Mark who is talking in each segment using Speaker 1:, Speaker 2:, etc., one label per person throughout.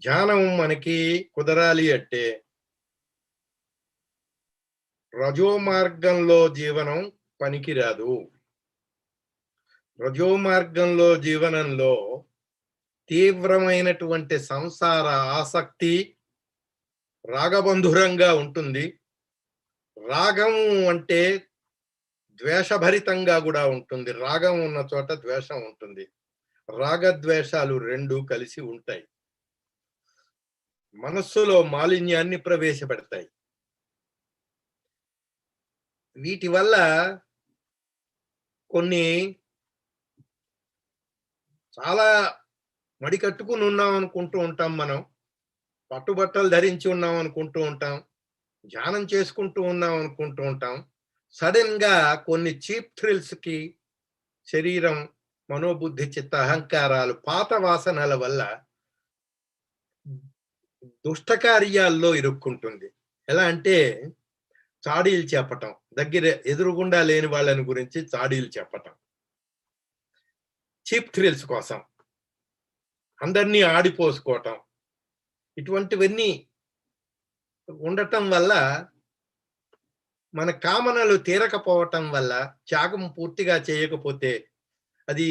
Speaker 1: ధ్యానం మనకి కుదరాలి అంటే రజో మార్గంలో జీవనం పనికిరాదు. రజో మార్గంలో జీవనంలో తీవ్రమైనటువంటి సంసార ఆసక్తి రాగబంధురంగా ఉంటుంది. రాగం అంటే ద్వేషభరితంగా కూడా ఉంటుంది. రాగం ఉన్న చోట ద్వేషం ఉంటుంది. రాగద్వేషాలు రెండు కలిసి ఉంటాయి. మనస్సులో మాలిన్యాన్ని ప్రవేశపెడతాయి. వీటి వల్ల కొన్ని చాలా మడికట్టుకుని ఉన్నాం అనుకుంటూ ఉంటాం. మనం పట్టుబట్టలు ధరించి ఉన్నాం అనుకుంటూ ఉంటాం. ధ్యానం చేసుకుంటూ ఉన్నాం అనుకుంటూ ఉంటాం. సడన్ గా కొన్ని చీప్ థ్రిల్స్ కి శరీరం, మనోబుద్ధి, చిత్త, అహంకారాలు పాత వాసనల వల్ల దుష్టకార్యాల్లో ఇరుక్కుంటుంది. ఎలా అంటే చాడీలు చెప్పటం, ఎదురుగుండా లేని వాళ్ళని గురించి చాడీలు చెప్పటం, చీప్ థ్రిల్స్ కోసం అందరినీ ఆడిపోసుకోవటం, ఇటువంటివన్నీ ఉండటం వల్ల మన కామనలు తీరకపోవటం వల్ల, త్యాగం పూర్తిగా చేయకపోతే అది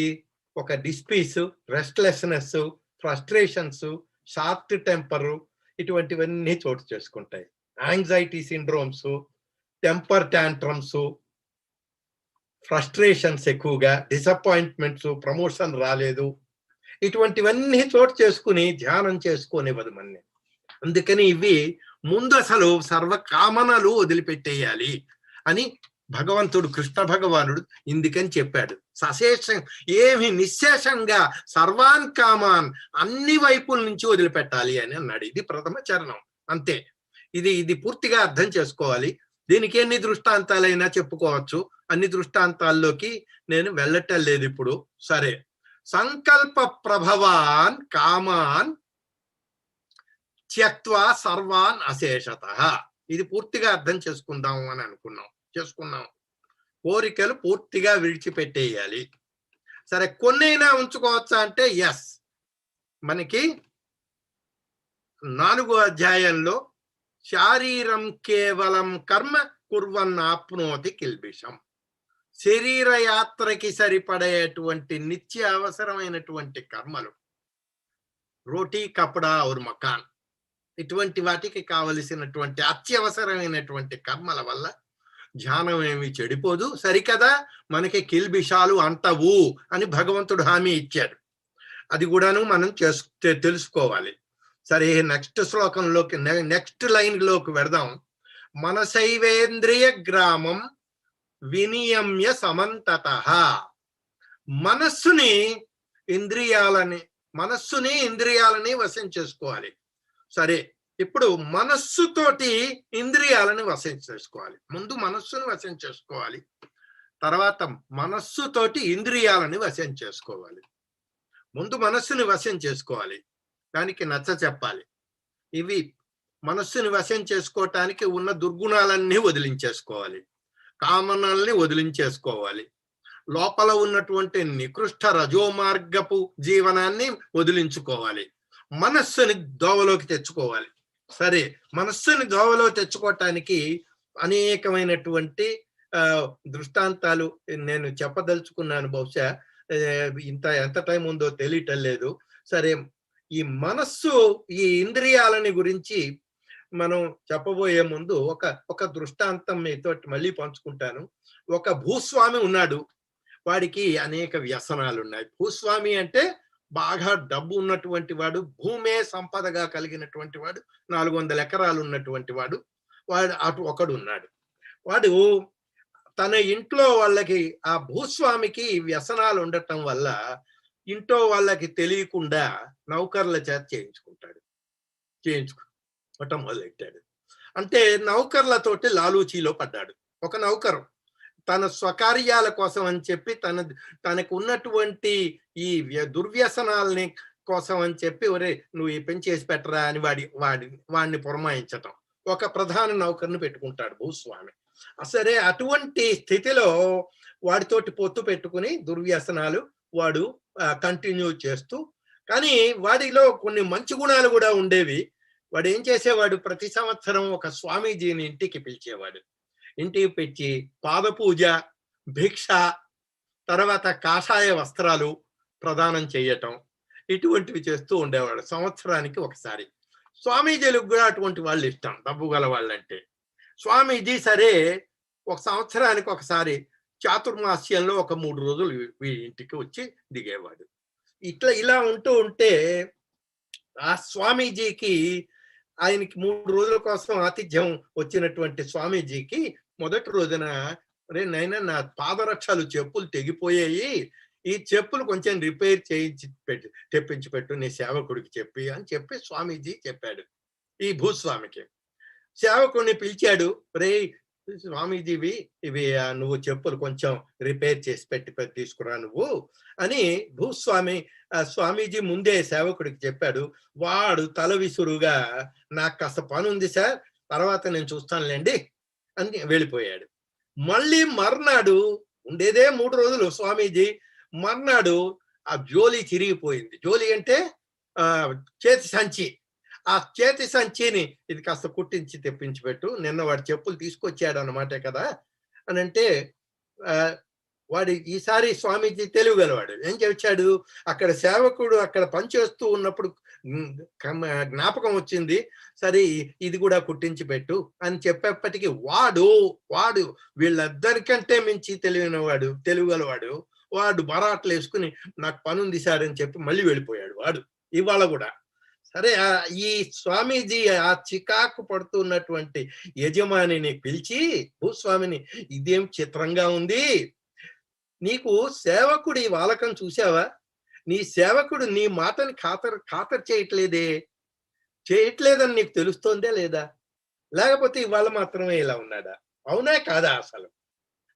Speaker 1: ఒక despise, restlessness, frustrations, short temper, ఇటువంటివన్నీ చోటు చేసుకుంటాయి. Anxiety syndromes, temper tantrums, frustrations ఎక్కువగా, డిసప్పాయింట్మెంట్స్, ప్రమోషన్ రాలేదు, ఇటువంటివన్నీ చోటు చేసుకుని ధ్యానం చేసుకోనివ్వదు మన్ని. అందుకని ఇవి ముందు అసలు సర్వకామనలు వదిలిపెట్టేయాలి అని భగవంతుడు, కృష్ణ భగవానుడు ఇందుకని చెప్పాడు. సశేషం, ఏమి నిశ్శేషంగా సర్వాన్ కామాన్, అన్ని వైపుల నుంచి వదిలిపెట్టాలి అని అన్నాడు. ఇది ప్రథమ చరణం. అంతే. ఇది పూర్తిగా అర్థం చేసుకోవాలి. దీనికి ఎన్ని దృష్టాంతాలైనా చెప్పుకోవచ్చు. అన్ని దృష్టాంతాల్లోకి నేను వెళ్ళటం లేదు ఇప్పుడు. సరే, సంకల్ప ప్రభవాన్ కామాన్ త్యక్త్వా సర్వాన్ అశేషతః. ఇది పూర్తిగా అర్థం చేసుకుందాము అని చేసుకున్నాం. కోరికలు పూర్తిగా విడిచిపెట్టేయాలి. సరే, కొన్నైనా ఉంచుకోవచ్చా అంటే ఎస్. మనకి 4వ అధ్యాయంలో శారీరం కేవలం కర్మ కుర్వన్ ఆప్నోతి కిల్బిషం, శరీర యాత్రకి సరిపడేటువంటి నిత్య అవసరమైనటువంటి కర్మలు, రోటీ, కపడా ఔర్ మకాన్, ఇటువంటి వాటికి కావలసినటువంటి అత్యవసరమైనటువంటి కర్మల వల్ల ధ్యానం ఏమి చెడిపోదు. సరికదా, మనకి కిల్బిషాలు అంటవు అని భగవంతుడు హామీ ఇచ్చాడు. అది కూడాను మనం తెలుసుకోవాలి. సరే, నెక్స్ట్ శ్లోకంలోకి, నెక్స్ట్ లైన్ లోకి వెడదాం. మనసైవేంద్రియ గ్రామం వినియమ్య సమంతతః. మనస్సుని ఇంద్రియాలని వశం చేసుకోవాలి. సరే, ఇప్పుడు మనస్సుతోటి ఇంద్రియాలని వశం చేసుకోవాలి. ముందు మనస్సుని వశం చేసుకోవాలి, తర్వాత మనస్సుతోటి ఇంద్రియాలని వశం చేసుకోవాలి. ముందు మనస్సుని వశం చేసుకోవాలి, దానికి నచ్చ చెప్పాలి. ఇవి మనస్సుని వశం చేసుకోవటానికి ఉన్న దుర్గుణాలన్నీ వదిలించేసుకోవాలి, కామనల్ని వదిలించేసుకోవాలి, లోపల ఉన్నటువంటి నికృష్ట రజోమార్గపు జీవనాన్ని వదిలించుకోవాలి, మనస్సుని దోవలోకి తెచ్చుకోవాలి. సరే, మనస్సుని దోవలో తెచ్చుకోవటానికి అనేకమైనటువంటి దృష్టాంతాలు నేను చెప్పదలుచుకున్నాను. బహుశా ఎంత టైం ఉందో తెలియటం లేదు. సరే, ఈ మనస్సు, ఈ ఇంద్రియాలని గురించి మనం చెప్పబోయే ముందు ఒక దృష్టాంతం మీతో మళ్ళీ పంచుకుంటాను. ఒక భూస్వామి ఉన్నాడు. వాడికి అనేక వ్యసనాలు ఉన్నాయి. భూస్వామి అంటే బాగా డబ్బు ఉన్నటువంటి వాడు, భూమే సంపదగా కలిగినటువంటి వాడు, 400 ఎకరాలు ఉన్నటువంటి వాడు. అటు ఒకడు ఉన్నాడు. వాడు తన ఇంట్లో వాళ్ళకి, ఆ భూస్వామికి వ్యసనాలు ఉండటం వల్ల ఇంట్లో వాళ్ళకి తెలియకుండా నౌకర్ల చేత చేయించుకోవటం మొదలెట్టాడు. అంటే నౌకర్లతోటి లాలూచీలో పడ్డాడు. ఒక నౌకరు తన స్వకార్యాల కోసం అని చెప్పి తనకు ఉన్నటువంటి ఈ దుర్వ్యసనాలని కోసం అని చెప్పి, ఒరే నువ్వు ఈ పని చేసి పెట్టరా అని వాడిని పురమాయించటం. ఒక ప్రధాన నౌకర్ని పెట్టుకుంటాడు భూస్వామి. సరే, అటువంటి స్థితిలో వాడితోటి పొత్తు పెట్టుకుని దుర్వ్యసనాలు వాడు కంటిన్యూ చేస్తూ కానీ వాడిలో కొన్ని మంచి గుణాలు కూడా ఉండేవి. వాడు ఏం చేసేవాడు, ప్రతి సంవత్సరం ఒక స్వామీజీని ఇంటికి పిలిచేవాడు. ఇంటికి పిలిచి పాదపూజ, భిక్ష, తర్వాత కాషాయ వస్త్రాలు ప్రదానం చేయటం, ఇటువంటివి చేస్తూ ఉండేవాడు సంవత్సరానికి ఒకసారి. స్వామీజీలకు కూడా అటువంటి వాళ్ళు ఇష్టం, డబ్బు గల వాళ్ళంటే. స్వామీజీ సరే ఒక సంవత్సరానికి ఒకసారి చాతుర్మాస్యంలో ఒక 3 రోజులు వీడి ఇంటికి వచ్చి దిగేవాడు. ఇలా ఉంటూ ఉంటే ఆ స్వామీజీకి, ఆయనకి 3 రోజుల కోసం ఆతిథ్యం వచ్చినటువంటి స్వామీజీకి మొదటి రోజున, "అరే నాయనా, నా పాదరక్షలు చెప్పులు తెగిపోయాయి, ఈ చెప్పులు కొంచెం రిపేర్ చేయించి తెప్పించి పెట్టు నీ సేవకుడికి చెప్పి" అని చెప్పి స్వామీజీ చెప్పాడు ఈ భూస్వామికి. సేవకుడిని పిలిచాడు. "రేయ్ స్వామీజీవి, ఇవి నువ్వు చెప్పులు కొంచెం రిపేర్ చేసి పెట్టి తీసుకురా నువ్వు" అని స్వామీజీ ముందే సేవకుడికి చెప్పాడు. వాడు తల విసురుగా, "నాకు కాస్త పని ఉంది సార్, తర్వాత నేను చూస్తానులేండి" అని వెళ్ళిపోయాడు. మళ్ళీ మర్నాడు, ఉండేదే 3 రోజులు స్వామీజీ, మర్నాడు ఆ జోలి చిరిగిపోయింది. జోలి అంటే చేతి సంచి. ఆ చేతి సంచిని, "ఇది కాస్త కుట్టించి తెప్పించి పెట్టు, నిన్న వాడు చెప్పులు తీసుకొచ్చాడు అన్నమాటే కదా" అని అంటే, వాడి ఈసారి స్వామీజీ తెలివిగలవాడు. ఏం చేశాడు, అక్కడ సేవకుడు అక్కడ పనిచేస్తూ ఉన్నప్పుడు జ్ఞాపకం వచ్చింది, "సరే ఇది కూడా కుట్టించి పెట్టు" అని చెప్పేప్పటికీ వాడు వీళ్ళిద్దరికంటే మించి తెలివిగలవాడు. వాడు బరాట్లు వేసుకుని, "నాకు పనుంది సార్" అని చెప్పి మళ్ళీ వెళ్ళిపోయాడు వాడు. ఇవాళ కూడా సరే ఈ స్వామీజీ ఆ చికాకు పడుతున్నటువంటి యజమానిని పిలిచి, భూస్వామిని, "ఇదేం చిత్రంగా ఉంది, నీకు సేవకుడి వాలకం చూసావా? నీ సేవకుడు నీ మాటని ఖాతరు చేయట్లేదని నీకు తెలుస్తోందే లేదా? లేకపోతే ఇవాళ మాత్రమే ఇలా ఉన్నాడా? అవునా కాదా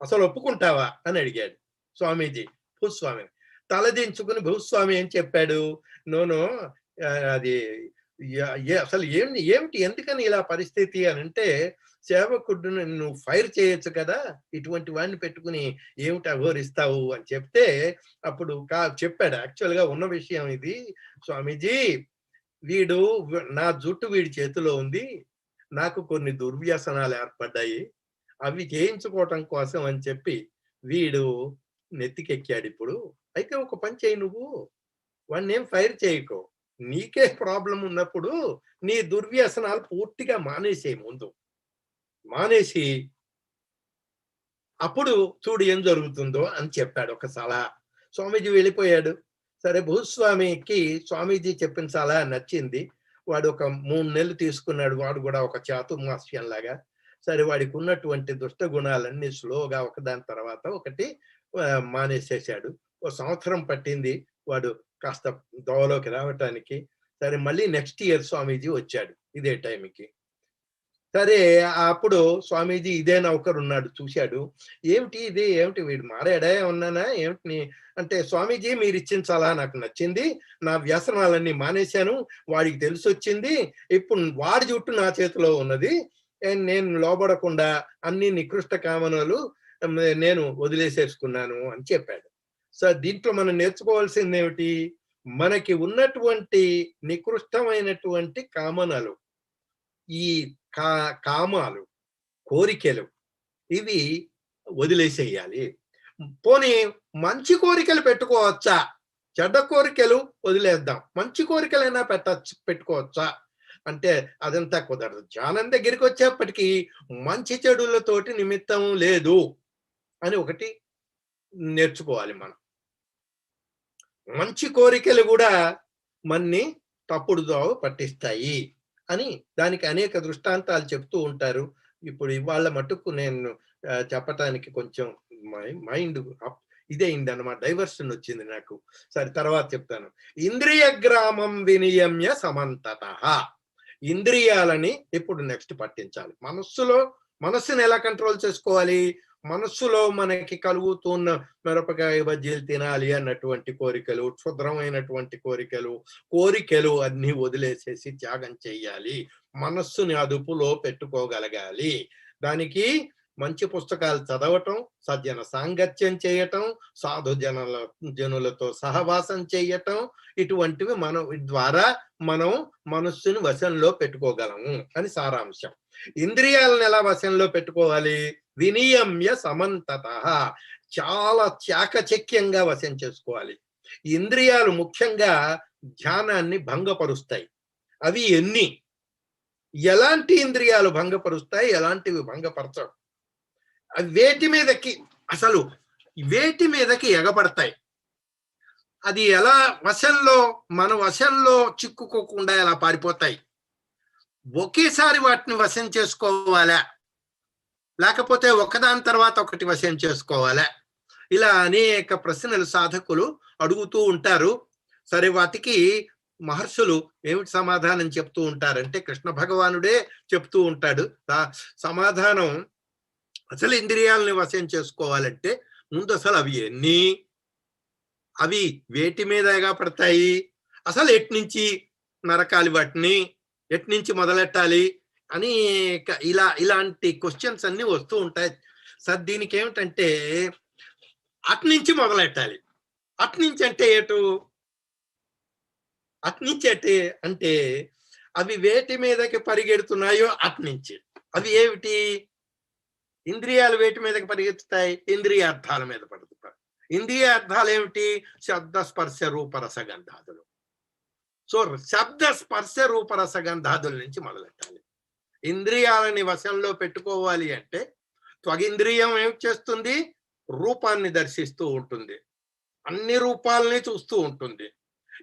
Speaker 1: అసలు ఒప్పుకుంటావా" అని అడిగాడు స్వామీజీ భూస్వామిని. తలదించుకుని భూస్వామి ఏం చెప్పాడు, "నో, అది అసలు ఏమిటి ఎందుకని ఇలా పరిస్థితి" అని అంటే, "సేవకుడిని నువ్వు ఫైర్ చేయొచ్చు కదా, ఇటువంటి వాడిని పెట్టుకుని ఏమిటి అఘోరిస్తావు" అని చెప్తే, అప్పుడు చెప్పాడు. యాక్చువల్గా ఉన్న విషయం ఇది స్వామీజీ, నా జుట్టు వీడి చేతిలో ఉంది, నాకు కొన్ని దుర్వ్యసనాలు ఏర్పడ్డాయి, అవి చేయించుకోవటం కోసం అని చెప్పి వీడు నెత్తికెక్కాడు ఇప్పుడు. అయితే ఒక పని చేయి, నువ్వు వాడినేం ఫైర్ చేయకు, నీకే ప్రాబ్లం ఉన్నప్పుడు నీ దుర్వ్యసనాలు పూర్తిగా మానేసేయి, ముందు మానేసి అప్పుడు చూడు ఏం జరుగుతుందో అని చెప్పాడు ఒక సలహా. స్వామీజీ వెళ్ళిపోయాడు. సరే, భూస్వామికి స్వామీజీ చెప్పిన సలహా నచ్చింది. వాడు ఒక 3 నెలలు తీసుకున్నాడు. వాడు కూడా ఒక చాతుర్మాస్యం లాగా. సరే, వాడికి ఉన్నటువంటి దుష్ట గుణాలన్నీ స్లోగా ఒకదాని తర్వాత ఒకటి మానేసేసాడు. ఓ సంవత్సరం పట్టింది వాడు కాస్త దోవలోకి రావటానికి. సరే, మళ్ళీ నెక్స్ట్ ఇయర్ స్వామీజీ వచ్చాడు ఇదే టైంకి. సరే, అప్పుడు స్వామీజీ ఇదే నౌకరున్నాడు చూశాడు. ఏమిటి వీడు మారాడా ఏమన్నానా ఏమిటి అంటే, "స్వామీజీ మీరిచ్చిన సలహా నాకు నచ్చింది. నా వ్యసనాలన్నీ మానేశాను. వాడికి తెలిసొచ్చింది. ఇప్పుడు వాడి జుట్టు నా చేతిలో ఉన్నది. నేను లోబడకుండా అన్ని నికృష్ట కామనలు నేను వదిలేసేసుకున్నాను" అని చెప్పాడు. సో దీంట్లో మనం నేర్చుకోవాల్సిందేమిటి, మనకి ఉన్నటువంటి నికృష్టమైనటువంటి కామనలు, ఈ కామాలు, కోరికలు, ఇవి వదిలేసేయాలి. పోనీ మంచి కోరికలు పెట్టుకోవచ్చా? చెడ్డ కోరికలు వదిలేద్దాం, మంచి కోరికలైనా పెట్టుకోవచ్చా అంటే అదంతా కుదరదు. ధ్యానం దగ్గరికి వచ్చేప్పటికీ మంచి చెడులతోటి నిమిత్తం లేదు అని ఒకటి నేర్చుకోవాలి మనం. మంచి కోరికలు కూడా మన్ని తప్పుడు దోవ పట్టిస్తాయి అని దానికి అనేక దృష్టాంతాలు చెప్తూ ఉంటారు. ఇప్పుడు ఇవాళ మటుకు నేను చెప్పటానికి కొంచెం మైండ్ ఇదైంది అన్నమాట, డైవర్షన్ వచ్చింది నాకు. సరే, తర్వాత చెప్తాను. ఇంద్రియ గ్రామం వినియమ్య సమంతతః. ఇంద్రియాలని ఇప్పుడు నెక్స్ట్ పట్టించాలి. మనస్సుని ఎలా కంట్రోల్ చేసుకోవాలి? మనస్సులో మనకి కలుగుతున్న మిరపకాయ బజ్జీలు తినాలి అన్నటువంటి కోరికలు, క్షుద్రమైనటువంటి కోరికలు అన్ని వదిలేసేసి త్యాగం చెయ్యాలి. మనస్సుని అదుపులో పెట్టుకోగలగాలి. దానికి మంచి పుస్తకాలు చదవటం, సజ్జన సాంగత్యం చేయటం, సాధు జనులతో సహవాసం చేయటం, ఇటువంటివి మనం ద్వారా మనం మనస్సుని వశంలో పెట్టుకోగలము అని సారాంశం. ఇంద్రియాలను ఎలా వశంలో పెట్టుకోవాలి? వినియమ్య సమంతతః, చాలా చాకచక్యంగా వశం చేసుకోవాలి. ఇంద్రియాలు ముఖ్యంగా ధ్యానాన్ని భంగపరుస్తాయి. అవి ఎన్ని? ఎలాంటి ఇంద్రియాలు భంగపరుస్తాయి, ఎలాంటివి భంగపరచవు? వేటి మీదకి అసలు వేటి మీదకి ఎగబడతాయి? అది ఎలా వశంలో, మన వశంలో చిక్కుకోకుండా ఎలా పారిపోతాయి? ఒకేసారి వాటిని వశం చేసుకోవాలా, లేకపోతే ఒకదాని తర్వాత ఒకటి వశం చేసుకోవాలా? ఇలా అనేక ప్రశ్నలు సాధకులు అడుగుతూ ఉంటారు. సరే, వాటికి మహర్షులు ఏమిటి సమాధానం చెప్తూ ఉంటారంటే, కృష్ణ భగవానుడే చెప్తూ ఉంటాడు సమాధానం. అసలు ఇంద్రియాలని వశం చేసుకోవాలంటే ముందు అసలు అవి ఎన్ని, అవి వేటి మీద ఎగపడతాయి, అసలు ఎట్నుంచి నరకాలి వాటిని, ఎట్నుంచి మొదలెట్టాలి అని ఇలాంటి క్వశ్చన్స్ అన్ని వస్తూ ఉంటాయి సార్. దీనికి ఏమిటంటే అట్నుంచి మొదలెట్టాలి. అట్నుంచి అంటే ఏటు? అట్నుంచి అంటే అవి వేటి మీదకి పరిగెడుతున్నాయో అట్నుంచి. అవి ఏమిటి? ఇంద్రియాలు వేటి మీదకి పరిగెత్తుతాయి? ఇంద్రియార్థాల మీద పడుతాయి. ఇంద్రియార్థాలు ఏమిటి? శబ్ద స్పర్శ రూపరసగంధాదులు. సో శబ్ద స్పర్శ రూపరసగంధాదుల నుంచి మొదలెట్టాలి. ఇంద్రియాలని వశంలో పెట్టుకోవాలి అంటే త్వగింద్రియం ఏం చేస్తుంది? రూపాన్ని దర్శిస్తూ ఉంటుంది, అన్ని రూపాలని చూస్తూ ఉంటుంది.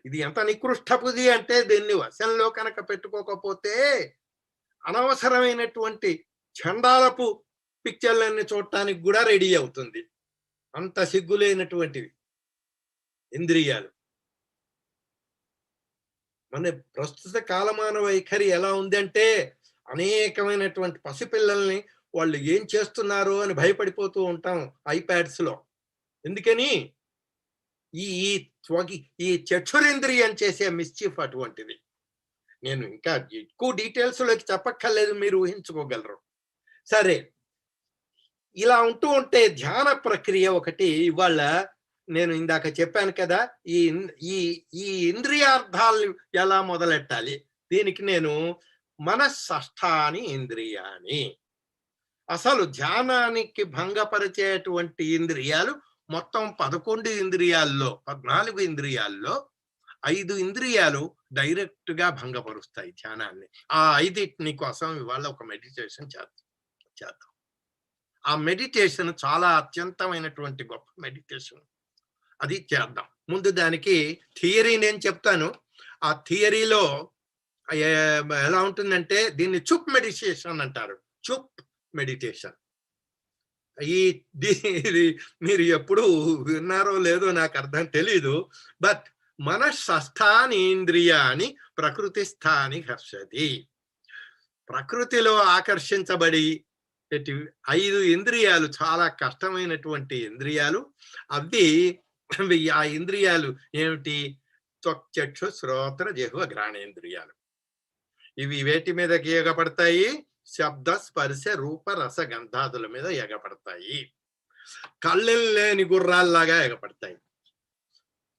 Speaker 1: ఇది ఎంత నికృష్టపుది అంటే దీన్ని వశంలో కనుక పెట్టుకోకపోతే అనవసరమైనటువంటి చండాలపు పిక్చర్లన్నీ చూడటానికి కూడా రెడీ అవుతుంది. అంత సిగ్గులేనటువంటివి ఇంద్రియాలు. మన ప్రస్తుత కాలమాన వైఖరి ఎలా ఉందంటే, అనేకమైనటువంటి పసిపిల్లల్ని వాళ్ళు ఏం చేస్తున్నారు అని భయపడిపోతూ ఉంటాం ఐప్యాడ్స్ లో. ఎందుకని? ఈ చక్షురేంద్రియం చేసే మిస్చీఫ్ అటువంటిది. నేను ఇంకా ఎక్కువ డీటెయిల్స్ లోకి చెప్పక్కర్లేదు, మీరు ఊహించుకోగలరు. సరే, ఇలా ఉంటూ ఉంటే ధ్యాన ప్రక్రియ ఒకటి ఇవాళ నేను ఇందాక చెప్పాను కదా, ఈ ఇంద్రియార్థాలు ఎలా మొదలెట్టాలి, దీనికి నేను మనస్సష్టాని ఇంద్రియాని, అసలు ధ్యానానికి భంగపరిచేటువంటి ఇంద్రియాలు మొత్తం 11 ఇంద్రియాల్లో, 14 ఇంద్రియాల్లో 5 ఇంద్రియాలు డైరెక్ట్ గా భంగపరుస్తాయి ధ్యానాన్ని. ఆ 5 కోసం ఇవాళ ఒక మెడిటేషన్ చేద్దాం. ఆ మెడిటేషన్ చాలా అత్యంతమైనటువంటి గొప్ప మెడిటేషన్. అది చేద్దాం. ముందు దానికి థియరీ నేను చెప్తాను. ఆ థియరీలో ఎలా ఉంటుందంటే, దీన్ని చుప్ మెడిటేషన్ అంటారు. చుప్ మెడిటేషన్. మీరు ఎప్పుడు విన్నారో లేదో నాకు అర్థం తెలీదు. బట్ మనస్సస్థాని ఇంద్రియాని ప్రకృతి స్థాని హర్షతి. ప్రకృతిలో ఆకర్షించబడి 5 ఇంద్రియాలు చాలా కష్టమైనటువంటి ఇంద్రియాలు. ఆ ఇంద్రియాలు ఏమిటి? చక్షు శ్రోత్ర జిహ్వ ఘ్రాణేంద్రియాలు. ఇవి వేటి మీద ఎగపడతాయి? శబ్ద స్పర్శ రూప రస గంధాదుల మీద ఎగపడతాయి. కళ్ళెం లేని గుర్రాల్లాగా ఎగపడతాయి.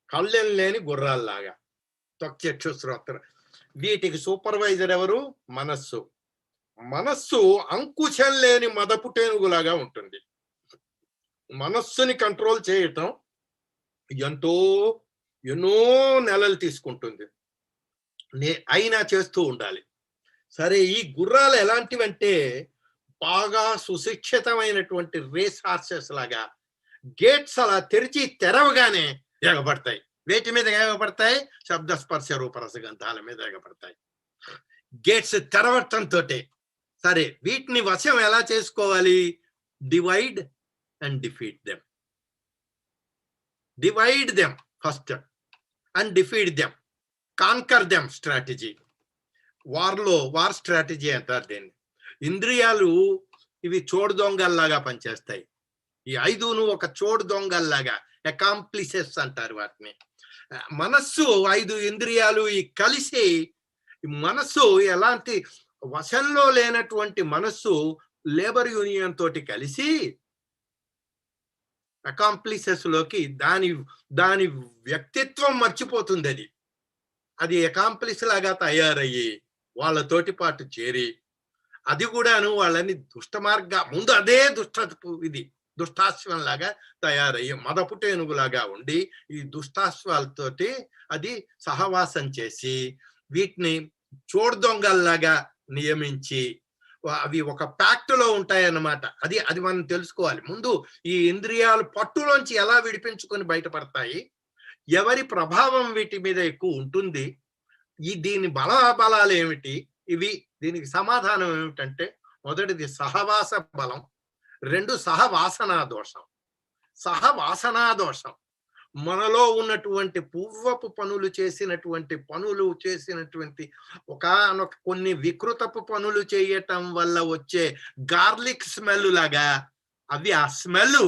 Speaker 1: కళ్ళెం లేని గుర్రాల్లాగా చక్షు శ్రోత్ర. వీటికి సూపర్వైజర్ ఎవరు? మనస్సు. మనస్సు అంకుశం లేని మదపుటేనుగులాగా ఉంటుంది. మనస్సుని కంట్రోల్ చేయటం ఎన్నో నెలలు తీసుకుంటుంది. అయినా చేస్తూ ఉండాలి. సరే, ఈ గుర్రాలు ఎలాంటివంటే బాగా సుశిక్షితమైనటువంటి రేస్ హార్సెస్ లాగా గేట్స్ అలా తెరవగానే ఎగబడతాయి. వేటి మీద ఎగబడతాయి? శబ్ద స్పర్శ రూపరస గంధాల మీద ఎగబడతాయి. గేట్స్ తెరవటంతో. సరే, వీటిని వశం ఎలా చేసుకోవాలి? Divide and defeat them. Divide them first and defeat them. Conquer them strategy. War strategy అంటారు దీన్ని. ఇంద్రియాలు ఇవి చోడు దొంగల్లాగా పనిచేస్తాయి. ఈ 5ను ఒక చోడు దొంగల్లాగా, అకాంప్లిసెస్ అంటారు వాటిని. మనస్సు 5 ఇంద్రియాలు కలిసి మనస్సు ఎలాంటి వశంలో లేనటువంటి మనస్సు లేబర్ యూనియన్ తోటి కలిసి అకాంప్లిసెస్ లోకి దాని దాని వ్యక్తిత్వం మర్చిపోతుంది. అది అది అకాంప్లిస్ లాగా తయారయ్యి వాళ్ళతోటి పాటు చేరి అది కూడాను వాళ్ళని ముందు అదే ఇది దుష్టాశ్వం లాగా తయారయ్యి మదపుటేనుగులాగా ఉండి ఈ దుష్టాశ్వాలతోటి అది సహవాసం చేసి వీటిని చోడుదొంగల్లాగా నియమించి అవి ఒక ప్యాక్ట్ లో ఉంటాయన్నమాట. అది మనం తెలుసుకోవాలి. ముందు ఈ ఇంద్రియాలు పట్టులోంచి ఎలా విడిపించుకొని బయటపడతాయి, ఎవరి ప్రభావం వీటి మీద ఎక్కువ ఉంటుంది, దీని బలాలు ఏమిటి, దీనికి సమాధానం ఏమిటంటే మొదటిది సహవాస బలం, 2 సహవాసనా దోషం. సహవాసనా దోషం మనలో ఉన్నటువంటి పూర్వపు పనులు చేసినటువంటి ఒకానొక కొన్ని వికృతపు పనులు చేయటం వల్ల వచ్చే గార్లిక్ స్మెల్ లాగా అవి ఆ స్మెల్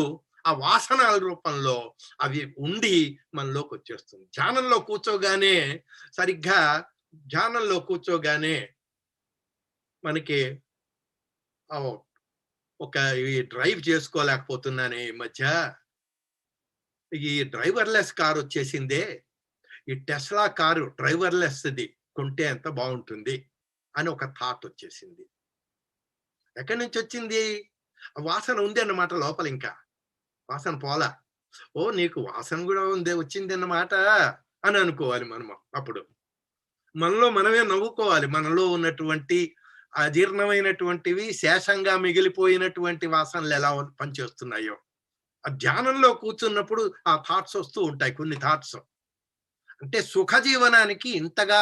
Speaker 1: ఆ వాసనాల రూపంలో అవి ఉండి మనలోకి వచ్చేస్తుంది. ధ్యానంలో కూర్చోగానే మనకి ఒక డ్రైవ్ చేసుకోలేకపోతున్నానే ఈ మధ్య, ఈ డ్రైవర్లెస్ కార్ వచ్చేసిందే, ఈ టెస్లా కారు డ్రైవర్లెస్ది కొంటే ఎంత బాగుంటుంది అని ఒక థాట్ వచ్చేసింది. ఎక్కడి నుంచి వచ్చింది? వాసన ఉంది అన్నమాట లోపల, ఇంకా వాసన పోలా. నీకు వాసన కూడా వచ్చింది అన్నమాట అని అనుకోవాలి మనం. అప్పుడు మనలో మనమే నవ్వుకోవాలి. మనలో ఉన్నటువంటి అజీర్ణమైనటువంటివి శేషంగా మిగిలిపోయినటువంటి వాసనలు ఎలా పనిచేస్తున్నాయో. ఆ ధ్యానంలో కూర్చున్నప్పుడు ఆ థాట్స్ వస్తూ ఉంటాయి. కొన్ని థాట్స్ అంటే సుఖ జీవనానికి ఇంతగా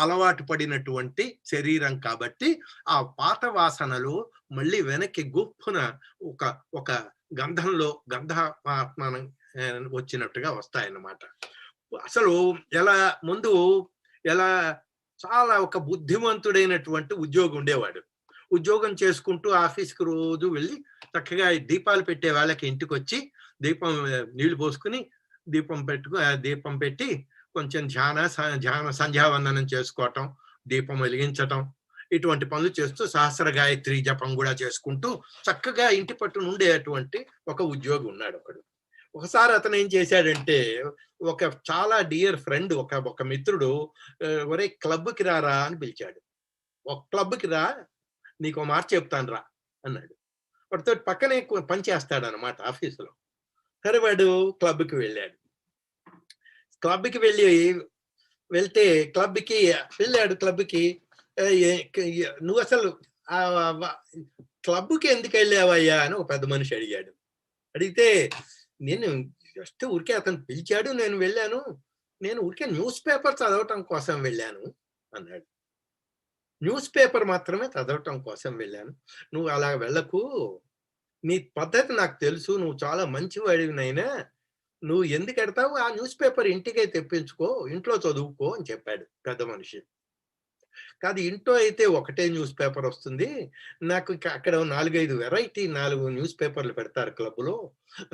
Speaker 1: అలవాటు పడినటువంటి శరీరం కాబట్టి ఆ పాత వాసనలు మళ్ళీ వెనక్కి గుప్పున ఒక గంధమానం వచ్చినట్టుగా వస్తాయన్నమాట. అసలు ఎలా చాలా ఒక బుద్ధిమంతుడైనటువంటి ఉద్యోగి ఉండేవాడు. ఉద్యోగం చేసుకుంటూ ఆఫీస్కి రోజు వెళ్ళి చక్కగా దీపాలు పెట్టే వాళ్ళకి ఇంటికి వచ్చి నీళ్లు పోసుకుని దీపం పెట్టి కొంచెం ధ్యాన సంధ్యావందనం చేసుకోవటం, దీపం వెలిగించటం, ఇటువంటి పనులు చేస్తూ సహస్ర గాయత్రి జపం కూడా చేసుకుంటూ చక్కగా ఇంటి పట్టున ఉండేటువంటి ఒక ఉద్యోగి ఉన్నాడు ఒకడు. ఒకసారి అతను ఏం చేశాడంటే, ఒక చాలా డియర్ ఫ్రెండ్, ఒక మిత్రుడు, ఒరే క్లబ్కి రారా అని పిలిచాడు. ఒక క్లబ్కి రా, నీకు మాట చెప్తాను రా అన్నాడు. వాడితో పక్కనే పని చేస్తాడు అనమాట ఆఫీసులో. సరే వాడు క్లబ్కి వెళ్ళాడు. క్లబ్కి నువ్వు అసలు క్లబ్కి ఎందుకు వెళ్ళావయ్యా అని ఒక పెద్ద మనిషి అడిగాడు. అడిగితే నేను జస్ట్ ఊరికే అతను పిలిచాడు, నేను వెళ్ళాను, నేను ఊరికే న్యూస్ పేపర్ చదవటం కోసం వెళ్ళాను అన్నాడు. న్యూస్ పేపర్ మాత్రమే చదవటం కోసం వెళ్ళాను. నువ్వు అలా వెళ్ళకు, నీ పద్ధతి నాకు తెలుసు, నువ్వు చాలా మంచివాడినైనా, నువ్వు ఎందుకు ఎడతావు, ఆ న్యూస్ పేపర్ ఇంటికే తెప్పించుకో, ఇంట్లో చదువుకో అని చెప్పాడు పెద్ద మనిషి. కాదు, ఇంట్లో అయితే ఒకటే న్యూస్ పేపర్ వస్తుంది, నాకు అక్కడ 4 న్యూస్ పేపర్లు పెడతారు క్లబ్లో,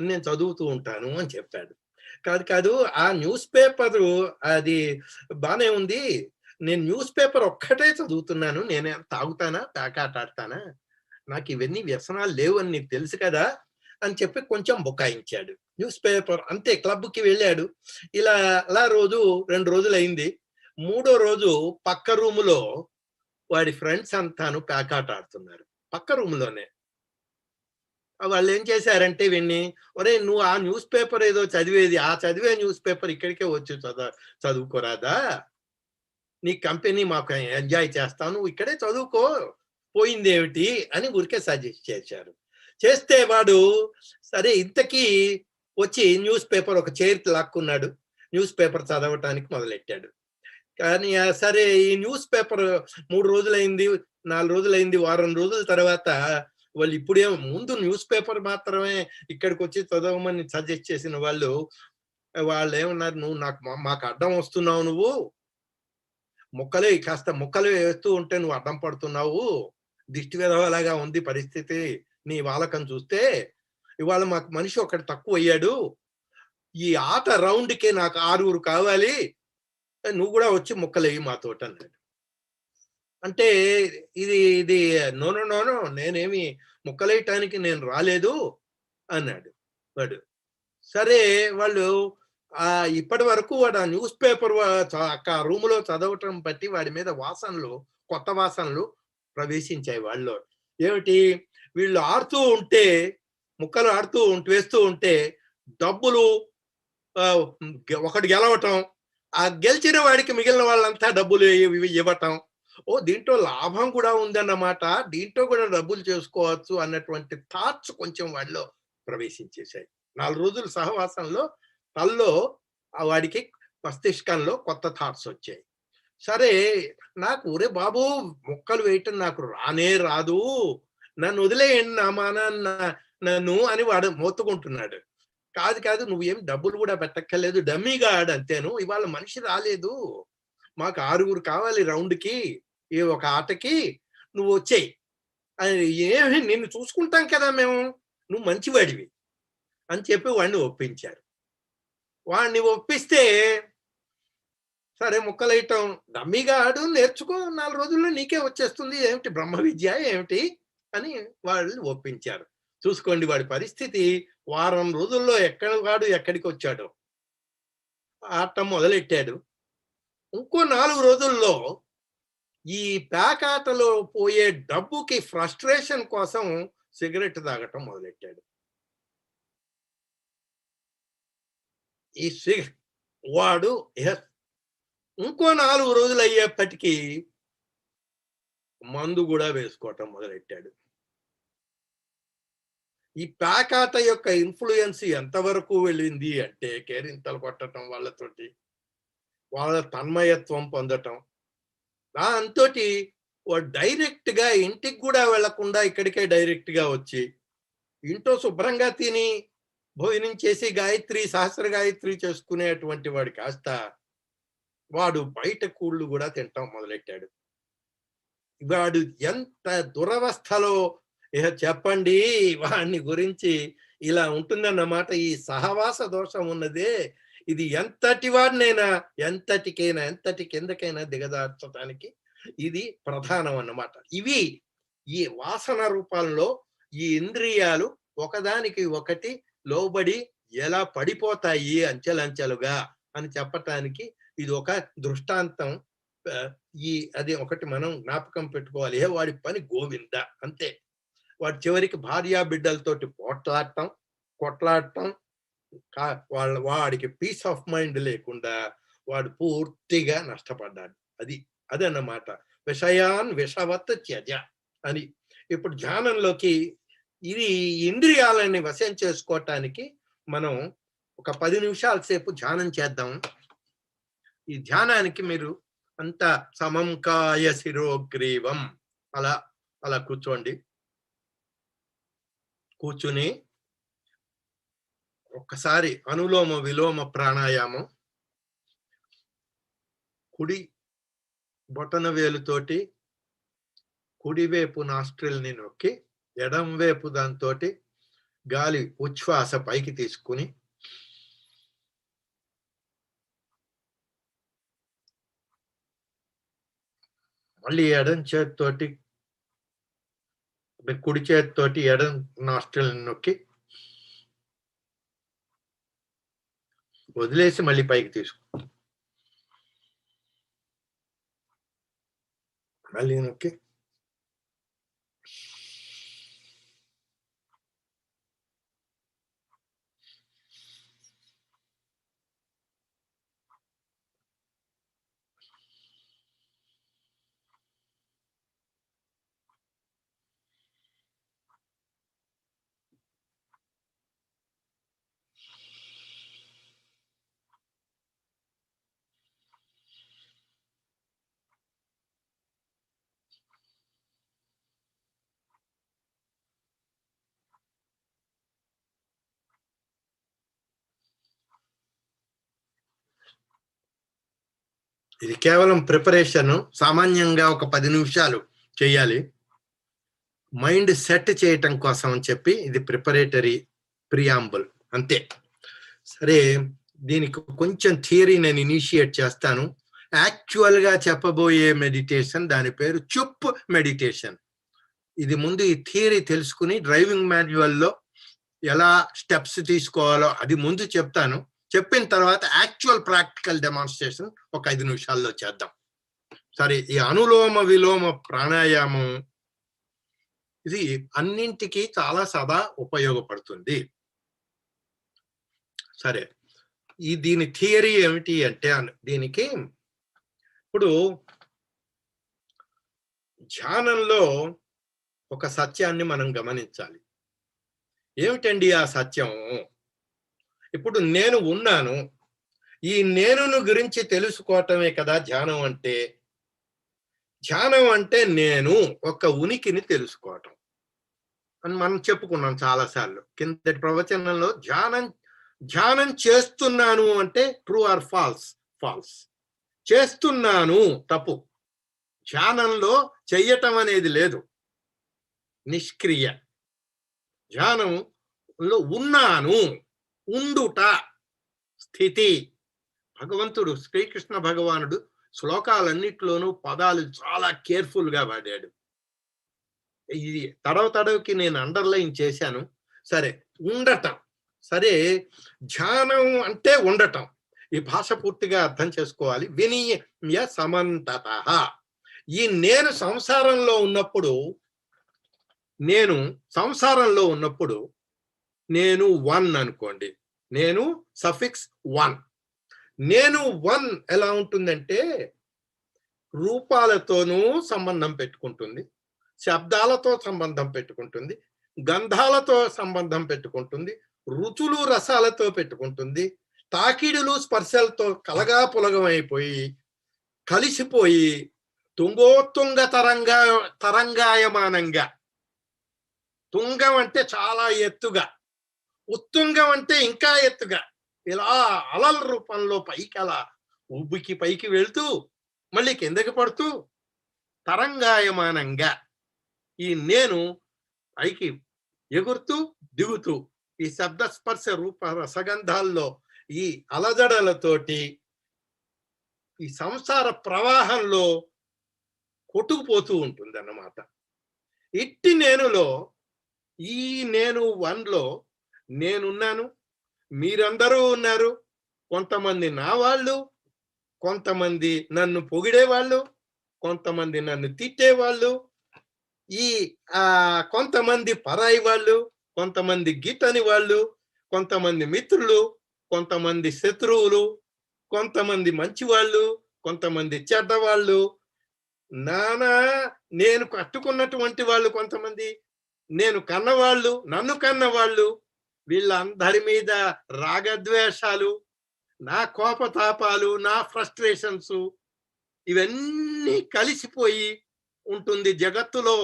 Speaker 1: నేను చదువుతూ ఉంటాను అని చెప్పాడు. కాదు, ఆ న్యూస్ పేపరు అది బానే ఉంది, నేను న్యూస్ పేపర్ ఒక్కటే చదువుతున్నాను, నేనే తాగుతానా, పేకాట ఆడతానా, నాకు ఇవన్నీ వ్యసనాలు లేవు అని నీకు తెలుసు కదా అని చెప్పి కొంచెం బుకాయించాడు. న్యూస్ పేపర్ అంతే. క్లబ్కి వెళ్ళాడు. అలా 2 రోజులు అయింది. 3వ రోజు పక్క రూములో వాడి ఫ్రెండ్స్ అంతాను పేకాట ఆడుతున్నారు, పక్క రూములోనే. వాళ్ళు ఏం చేశారంటే, ఒరే నువ్వు ఆ న్యూస్ పేపర్ ఏదో చదివేది, ఆ చదివే న్యూస్ పేపర్ ఇక్కడికే వచ్చి చదువుకోరాదా, నీ కంపెనీ మాకు ఎంజాయ్ చేస్తావు, నువ్వు ఇక్కడే చదువుకో, పోయింది ఏమిటి అని ఊరికే సజెస్ట్ చేశారు. చేస్తే వాడు సరే ఇంతకీ వచ్చి న్యూస్ పేపర్ ఒక చైర్ లాక్కున్నాడు, న్యూస్ పేపర్ చదవటానికి మొదలెట్టాడు. కానీ సరే ఈ న్యూస్ పేపర్ 3 రోజులైంది, 4 రోజులైంది, వారం రోజుల తర్వాత వాళ్ళు ఇప్పుడేమో ముందు న్యూస్ పేపర్ మాత్రమే ఇక్కడికి వచ్చి చదవమని సజెస్ట్ చేసిన వాళ్ళు ఏమన్నారు, నువ్వు మాకు అడ్డం వస్తున్నావు, నువ్వు ముక్కలు వేస్తూ ఉంటే నువ్వు అడ్డం పడుతున్నావు, దిష్టి విధవలాగా ఉంది పరిస్థితి నీ వాలకం చూస్తే, ఇవాళ మాకు మనిషి ఒకటి తక్కువ అయ్యాడు, ఈ ఆట రౌండ్కే నాకు 6 కావాలి, నువ్వు కూడా వచ్చి ముక్కలేయి మాతోటి అన్నాడు. అంటే ఇది ఇది నో నో నో నో నేనేమి ముక్కలేయటానికి నేను రాలేదు అన్నాడు వాడు. సరే వాళ్ళు ఇప్పటి వరకు వాడు ఆ న్యూస్ పేపర్ రూములో చదవటం బట్టి వాడి మీద వాసనలు, కొత్త వాసనలు ప్రవేశించాయి వాళ్ళలో. ఏమిటి, వీళ్ళు ఆడుతూ ఉంటే, ముక్కలు ఆడుతూ వేస్తూ ఉంటే డబ్బులు ఒకటి గెలవటం, ఆ గెలిచిన వాడికి మిగిలిన వాళ్ళంతా డబ్బులు ఇవ్వటం. దీంట్లో లాభం కూడా ఉందన్నమాట, దీంట్లో కూడా డబ్బులు చేసుకోవచ్చు అన్నటువంటి థాట్స్ కొంచెం వాడిలో ప్రవేశించేశాయి. 4 రోజుల సహవాసంలో తల్లో వాడికి మస్తిష్కంలో కొత్త థాట్స్ వచ్చాయి. సరే నాకు ఒరే బాబు ముక్కలు వేయటం నాకు రానే రాదు, నన్ను వదిలేయండి నా నన్ను అని వాడు మొత్తుకుంటున్నాడు. కాదు కాదు నువ్వేం డబ్బులు కూడా పెట్టక్కర్లేదు, డమ్మీగా ఆడు అంతేను, ఇవాళ మనిషి రాలేదు, మాకు 6 కావాలి రౌండ్కి ఈ ఒక ఆటకి, నువ్వు వచ్చేయి. ఏమి నిన్ను చూసుకుంటాం కదా మేము, నువ్వు మంచివాడివి అని చెప్పి వాడిని ఒప్పించారు. వాడిని ఒప్పిస్తే సరే ముక్కలేయటం డమ్మీగా ఆడు, నేర్చుకో, 4 రోజుల్లో నీకే వచ్చేస్తుంది, ఏమిటి బ్రహ్మ విద్య ఏమిటి అని వాళ్ళు ఒప్పించారు. చూసుకోండి వాడి పరిస్థితి. వారం రోజుల్లో ఎక్కడికి వచ్చాడు, ఆట మొదలెట్టాడు. ఇంకో 4 రోజుల్లో ఈ పేకాటలో పోయే డబ్బుకి ఫ్రస్ట్రేషన్ కోసం సిగరెట్ తాగటం మొదలెట్టాడు. వాడు ఇంకో 4 రోజులు అయ్యేప్పటికీ మందు కూడా వేసుకోవటం మొదలెట్టాడు. ఈ పేకాట యొక్క ఇన్ఫ్లుయెన్స్ ఎంతవరకు వెళ్ళింది అంటే, కేరింతలు కొట్టడం వాళ్ళతోటి, వాళ్ళ తన్మయత్వం పొందటం, దాంతోటి వాడు డైరెక్ట్ గా ఇంటికి కూడా వెళ్లకుండా ఇక్కడికే డైరెక్ట్ గా వచ్చి ఇంట్లో శుభ్రంగా తిని భోజనం చేసి సహస్ర గాయత్రి చేసుకునేటువంటి వాడు కాస్త వాడు బయట కూళ్ళు కూడా తింటాం మొదలెట్టాడు. వాడు ఎంత దురవస్థలో చెప్పండి, వాడిని గురించి ఇలా ఉంటుందన్నమాట. ఈ సహవాస దోషం ఉన్నదే, ఇది ఎంతటి వాడినైనా ఎంతటి కిందకైనా దిగదార్చడానికి ఇది ప్రధానం అన్నమాట. ఇవి ఈ వాసన రూపంలో ఈ ఇంద్రియాలు ఒకదానికి ఒకటి లోబడి ఎలా పడిపోతాయి అంచెలంచెలుగా అని చెప్పటానికి ఇది ఒక దృష్టాంతం. అది ఒకటి మనం జ్ఞాపకం పెట్టుకోవాలి. వాడి పని గోవింద అంతే. వాడి చివరికి భార్యా బిడ్డలతోటి కొట్లాడటం, వాడికి పీస్ ఆఫ్ మైండ్ లేకుండా వాడు పూర్తిగా నష్టపడ్డాడు. అదన్నమాట. విషయాన్ విషవత్ త్యజ అని. ఇప్పుడు ధ్యానంలోకి ఇది ఇంద్రియాలని వశం చేసుకోవటానికి మనం ఒక 10 నిమిషాల సేపు ధ్యానం చేద్దాం. ఈ ధ్యానానికి మీరు అంత సమంకాయ శిరోగ్రీవం అలా కూర్చోండి. కూర్చుని ఒక్కసారి అనులోమ విలోమ ప్రాణాయామం, కుడి బొటన వేలుతోటి కుడివైపు నాస్ట్రిల్ని నొక్కి ఎడం వైపు దాంతో గాలి ఉచ్ఛ్వాస పైకి తీసుకుని మళ్ళీ ఎడం చేతితోటి కుడి చేతితోటి ఎడం నాస్ట్రిల్ని నొక్కి వదిలేసి మళ్ళీ పైకి తీసుకు మళ్ళీ నొక్కి ఇది కేవలం ప్రిపరేషన్. సామాన్యంగా ఒక 10 నిమిషాలు చేయాలి. మైండ్ సెట్ చేయటం కోసం అని చెప్పి ఇది ప్రిపరేటరీ ప్రియాంబుల్ అంతే. సరే, దీనికి కొంచెం థియరీ నేను ఇనిషియేట్ చేస్తాను. యాక్చువల్ గా చెప్పబోయే మెడిటేషన్ దాని పేరు చుప్ మెడిటేషన్. ఇది ముందు ఈ థియరీ తెలుసుకుని డ్రైవింగ్ మాన్యువల్లో ఎలా స్టెప్స్ తీసుకోవాలో అది ముందు చెప్తాను. చెప్పిన తర్వాత యాక్చువల్ ప్రాక్టికల్ డెమాన్స్ట్రేషన్ ఒక 5 నిమిషాల్లో చేద్దాం. సరే, ఈ అనులోమ విలోమ ప్రాణాయామం ఇది అన్నింటికి చాలా సదా ఉపయోగపడుతుంది. సరే, దీని థియరీ ఏమిటి అంటే దీనికి ఇప్పుడు ధ్యానంలో ఒక సత్యాన్ని మనం గమనించాలి. ఏమిటండి ఆ సత్యం? ఇప్పుడు నేను ఉన్నాను, ఈ నేనును గురించి తెలుసుకోవటమే కదా ధ్యానం అంటే. ధ్యానం అంటే నేను ఒక ఉనికిని తెలుసుకోవటం అని మనం చెప్పుకున్నాం చాలాసార్లు. కిందటి ప్రవచనంలో ధ్యానం చేస్తున్నాను అంటే ట్రూ ఆర్ ఫాల్స్? ఫాల్స్. చేస్తున్నాను తప్పు. ధ్యానంలో చెయ్యటం అనేది లేదు, నిష్క్రియ. ధ్యానంలో ఉన్నాను, ఉండుట, స్థితి. భగవంతుడు శ్రీకృష్ణ భగవానుడు శ్లోకాలన్నిట్లోనూ పదాలు చాలా కేర్ఫుల్ గా వాడాడు. ఇది తడవకి నేను అండర్లైన్ చేశాను. సరే, ఉండటం. సరే, ధ్యానం అంటే ఉండటం. ఈ భాష పూర్తిగా అర్థం చేసుకోవాలి. వినియ సమంతత. ఈ నేను సంసారంలో ఉన్నప్పుడు నేను వన్ అనుకోండి. నేను సఫిక్స్ వన్. నేను వన్ ఎలా ఉంటుందంటే రూపాలతోనూ సంబంధం పెట్టుకుంటుంది, శబ్దాలతో సంబంధం పెట్టుకుంటుంది, గంధాలతో సంబంధం పెట్టుకుంటుంది, రుచులు రసాలతో పెట్టుకుంటుంది, తాకిడులు స్పర్శలతో కలగా పులగమైపోయి కలిసిపోయి తుంగోత్తుంగ తరంగాయమానంగా. తుంగం అంటే చాలా ఎత్తుగా, ఉత్తుంగం అంటే ఇంకా ఎత్తుగా, ఇలా అలల రూపంలో పైకి అలా ఉబ్బికి పైకి వెళ్తూ మళ్ళీ కిందకి పడుతూ తరంగాయమానంగా ఈ నేను పైకి ఎగురుతూ దిగుతూ ఈ శబ్ద స్పర్శ రూప రసగంధాల్లో ఈ అలజడలతోటి ఈ సంసార ప్రవాహంలో కొట్టుకుపోతూ ఉంటుంది అన్నమాట. ఇట్టి నేనులో, ఈ నేను వన్లో నేనున్నాను, మీరందరూ ఉన్నారు. కొంతమంది నా వాళ్ళు, కొంతమంది నన్ను పొగిడేవాళ్ళు, కొంతమంది నన్ను తిట్టేవాళ్ళు, ఈ కొంతమంది పరాయి వాళ్ళు, కొంతమంది గిట్టని వాళ్ళు, కొంతమంది మిత్రులు, కొంతమంది శత్రువులు, కొంతమంది మంచివాళ్ళు, కొంతమంది చెడ్డవాళ్ళు, నేను కట్టుకున్నటువంటి వాళ్ళు, కొంతమంది నేను కన్నవాళ్ళు, నన్ను కన్నవాళ్ళు, వీళ్ళందరి మీద రాగద్వేషాలు, నా కోపతాపాలు, నా ఫ్రస్ట్రేషన్స్, ఇవన్నీ కలిసిపోయి ఉంటుంది జగత్తులో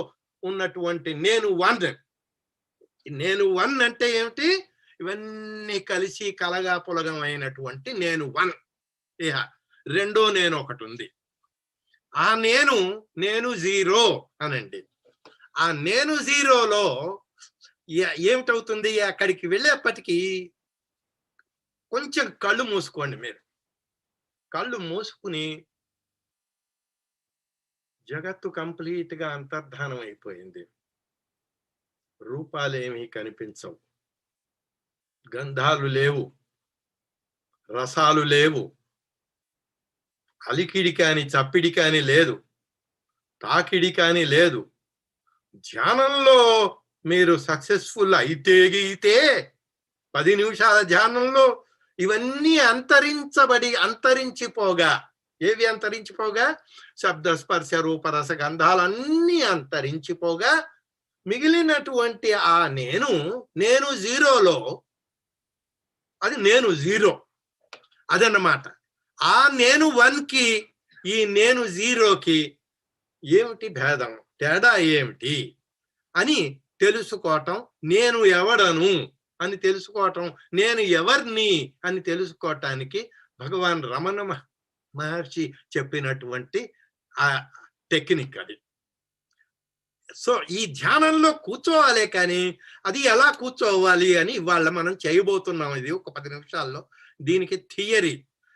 Speaker 1: ఉన్నటువంటి నేను వన్. నేను వన్ అంటే ఏమిటి? ఇవన్నీ కలిసి కలగా పులగమైనటువంటి నేను వన్. ఇహ రెండో నేను ఒకటి ఉంది. ఆ నేను జీరో అనండి. ఆ నేను జీరోలో ఏమిటవుతుంది? అక్కడికి వెళ్ళేప్పటికీ కొంచెం కళ్ళు మూసుకోండి. మీరు కళ్ళు మూసుకుని జగత్తు కంప్లీట్ గా అంతర్ధానం అయిపోయింది. రూపాలేమీ కనిపించవు, గంధాలు లేవు, రసాలు లేవు, అలికిడి కాని చప్పిడి కాని లేదు, తాకిడి కాని లేదు. ధ్యానంలో మీరు సక్సెస్ఫుల్ అయితే 10 నిమిషాల ధ్యానంలో ఇవన్నీ అంతరించిపోగా, ఏవి అంతరించిపోగా? శబ్ద స్పర్శ రూప రస గంధాలన్నీ అంతరించిపోగా మిగిలినటువంటి ఆ నేను జీరోలో, అది నేను జీరో అదన్నమాట. ఆ నేను వన్కి ఈ నేను జీరోకి ఏమిటి భేదం, తేడా ఏమిటి అని తెలుసుకోవటం, నేను ఎవడను అని తెలుసుకోవటం, నేను ఎవరిని అని తెలుసుకోవటానికి భగవాన్ రమణ మహర్షి చెప్పినటువంటి ఆ టెక్నిక్ అది. సో ఈ ధ్యానంలో కూర్చోవాలే కానీ అది ఎలా కూర్చోవాలి అని ఇవాళ మనం చేయబోతున్నాం. ఇది ఒక 10 నిమిషాల్లో దీనికి థియరీ.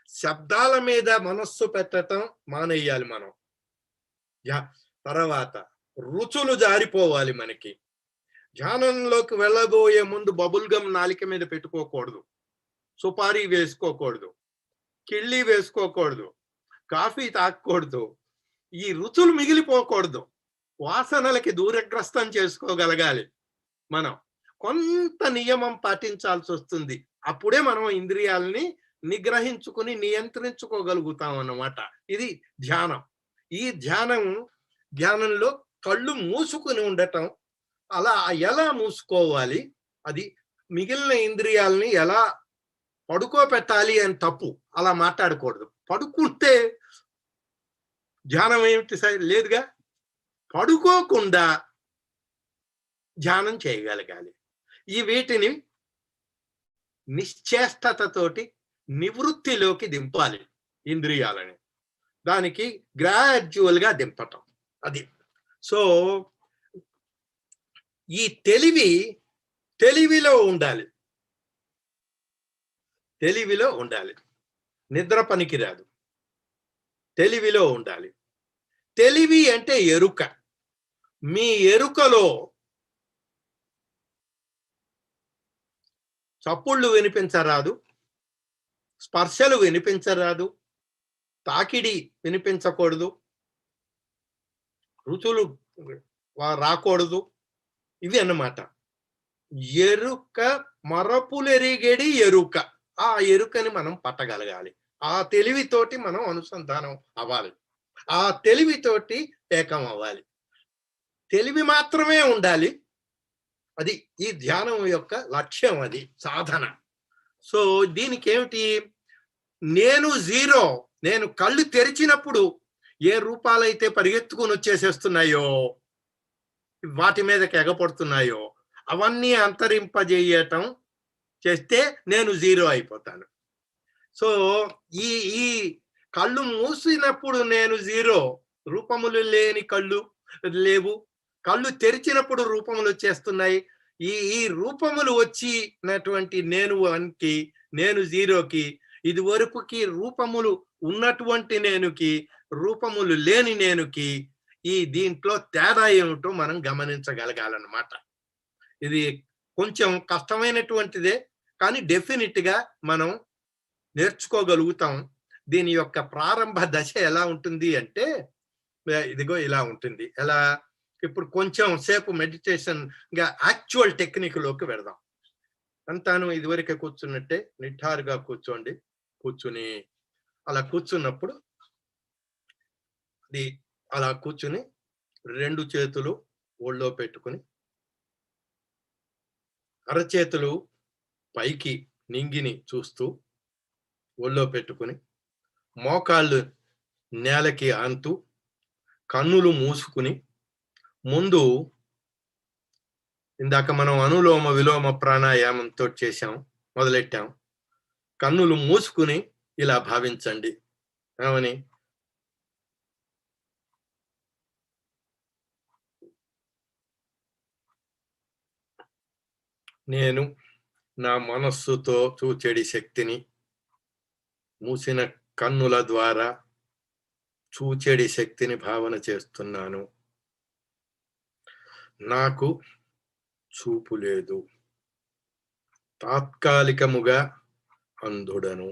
Speaker 1: శబ్దాల మీద మనస్సు పెట్టడం మానేయాలి మనం. తర్వాత రుచులు జారిపోవాలి మనకి. ధ్యానంలోకి వెళ్ళబోయే ముందు బబుల్ గమ్ నాలిక మీద పెట్టుకోకూడదు, సుపారీ వేసుకోకూడదు, కిళ్ళి వేసుకోకూడదు, కాఫీ తాగకూడదు. ఈ రుచులు మిగిలిపోకూడదు. వాసనలకి దూరగ్రస్తం చేసుకోగలగాలి. మనం కొంత నియమం పాటించాల్సి వస్తుంది. అప్పుడే మనం ఇంద్రియాలని నిగ్రహించుకుని నియంత్రించుకోగలుగుతాం అన్నమాట. ఇది ధ్యానం. ఈ ధ్యానంలో కళ్ళు మూసుకుని ఉండటం. అలా ఎలా మూసుకోవాలి, అది మిగిలిన ఇంద్రియాలని ఎలా పడుకోబెట్టాలి అని తప్పు. అలా మాట్లాడకూడదు. పడుకుంటే ధ్యానం ఏమిటి లేదుగా. పడుకోకుండా ధ్యానం చేయగలగాలి. ఈ వీటిని నిశ్చేష్టతతోటి నివృత్తిలోకి దింపాలి ఇంద్రియాలని. దానికి గ్రాడ్యువల్ గా దింపటం అది. సో ఈ తెలివిలో ఉండాలి. తెలివిలో ఉండాలి. నిద్ర పనికిరాదు. తెలివిలో ఉండాలి. తెలివి అంటే ఎరుక. మీ ఎరుకలో చప్పుళ్ళు వినిపించరాదు, స్పర్శలు వినిపించరాదు, తాకిడి వినిపించకూడదు, రుచులు రాకూడదు. ఇవి అన్నమాట. ఎరుక మరపులెరిగేడి ఎరుక. ఆ ఎరుకని మనం పట్టగలగాలి. ఆ తెలివితోటి మనం అనుసంధానం అవ్వాలి. ఆ తెలివితోటి ఏకం అవ్వాలి. తెలివి మాత్రమే ఉండాలి. అది ఈ ధ్యానం యొక్క లక్ష్యం, అది సాధన. సో దీనికి ఏమిటి? నేను జీరో. నేను కళ్ళు తెరిచినప్పుడు ఏ రూపాలైతే పరిగెత్తుకుని వచ్చేసేస్తున్నాయో, వాటి మీదకి ఎగపడుతున్నాయో, అవన్నీ అంతరింపజేయటం చేస్తే నేను జీరో అయిపోతాను. సో ఈ కళ్ళు మూసినప్పుడు నేను జీరో. రూపములు లేని కళ్ళు లేవు. కళ్ళు తెరిచినప్పుడు రూపములు వచ్చేస్తున్నాయి. ఈ రూపములు వచ్చినటువంటి నేను జీరోకి, ఇది వరకుకి రూపములు ఉన్నటువంటి నేనుకి, రూపములు లేని నేనుకి దీంట్లో తేడా ఏమిటో మనం గమనించగలగాలన్నమాట. ఇది కొంచెం కష్టమైనటువంటిదే, కానీ డెఫినెట్ గా మనం నేర్చుకోగలుగుతాం. దీని యొక్క ప్రారంభ దశ ఎలా ఉంటుంది అంటే ఇదిగో ఇలా ఉంటుంది. ఎలా? ఇప్పుడు కొంచెం సేపు మెడిటేషన్ గా యాక్చువల్ టెక్నిక్ లోకి వెళదాం. అంతాను ఇదివరకే కూర్చున్నట్టే నిఠారుగా కూర్చోండి. కూర్చుని అలా కూర్చున్నప్పుడు అలా కూర్చుని 2 చేతులు ఒళ్ళో పెట్టుకుని, అరచేతులు పైకి నింగిని చూస్తూ ఒళ్ళో పెట్టుకుని, మోకాళ్ళు నేలకి ఆంతూ, కన్నులు మూసుకుని, ముందు ఇందాక మనం అనులోమ విలోమ ప్రాణాయామంతో మొదలెట్టాం. కన్నులు మూసుకుని ఇలా భావించండి. ఏమని? నేను నా మనస్సుతో చూచెడి శక్తిని, మూసిన కన్నుల ద్వారా చూచెడి శక్తిని భావన చేస్తున్నాను. నాకు చూపు లేదు. తాత్కాలికముగా అంధుడను.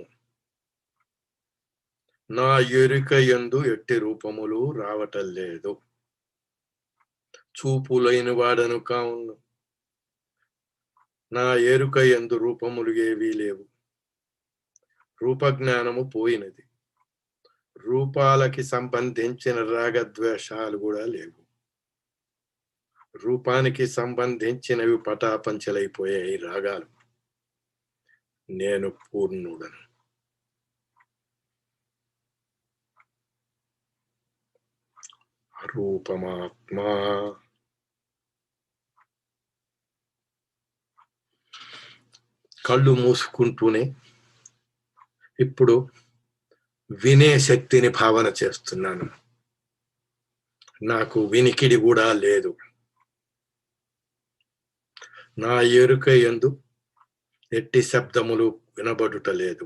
Speaker 1: నా ఎరుక యందు ఎట్టి రూపములు రావటం లేదు. చూపు లేని వాడను కావును. నా ఎరుక యందు రూపములు ఏవీ లేవు. రూపజ్ఞానము పోయినది. రూపాలకి సంబంధించిన రాగద్వేషాలు కూడా లేవు. రూపానికి సంబంధించినవి పటాపంచలైపోయాయి రాగాలు. నేను పూర్ణుడను. రూపమాత్మా. కళ్ళు మూసుకుంటూనే ఇప్పుడు వినే శక్తిని భావన చేస్తున్నాను. నాకు వినికిడి కూడా లేదు. నా ఎరుక యందు ఎట్టి శబ్దములు వినబడుట లేదు.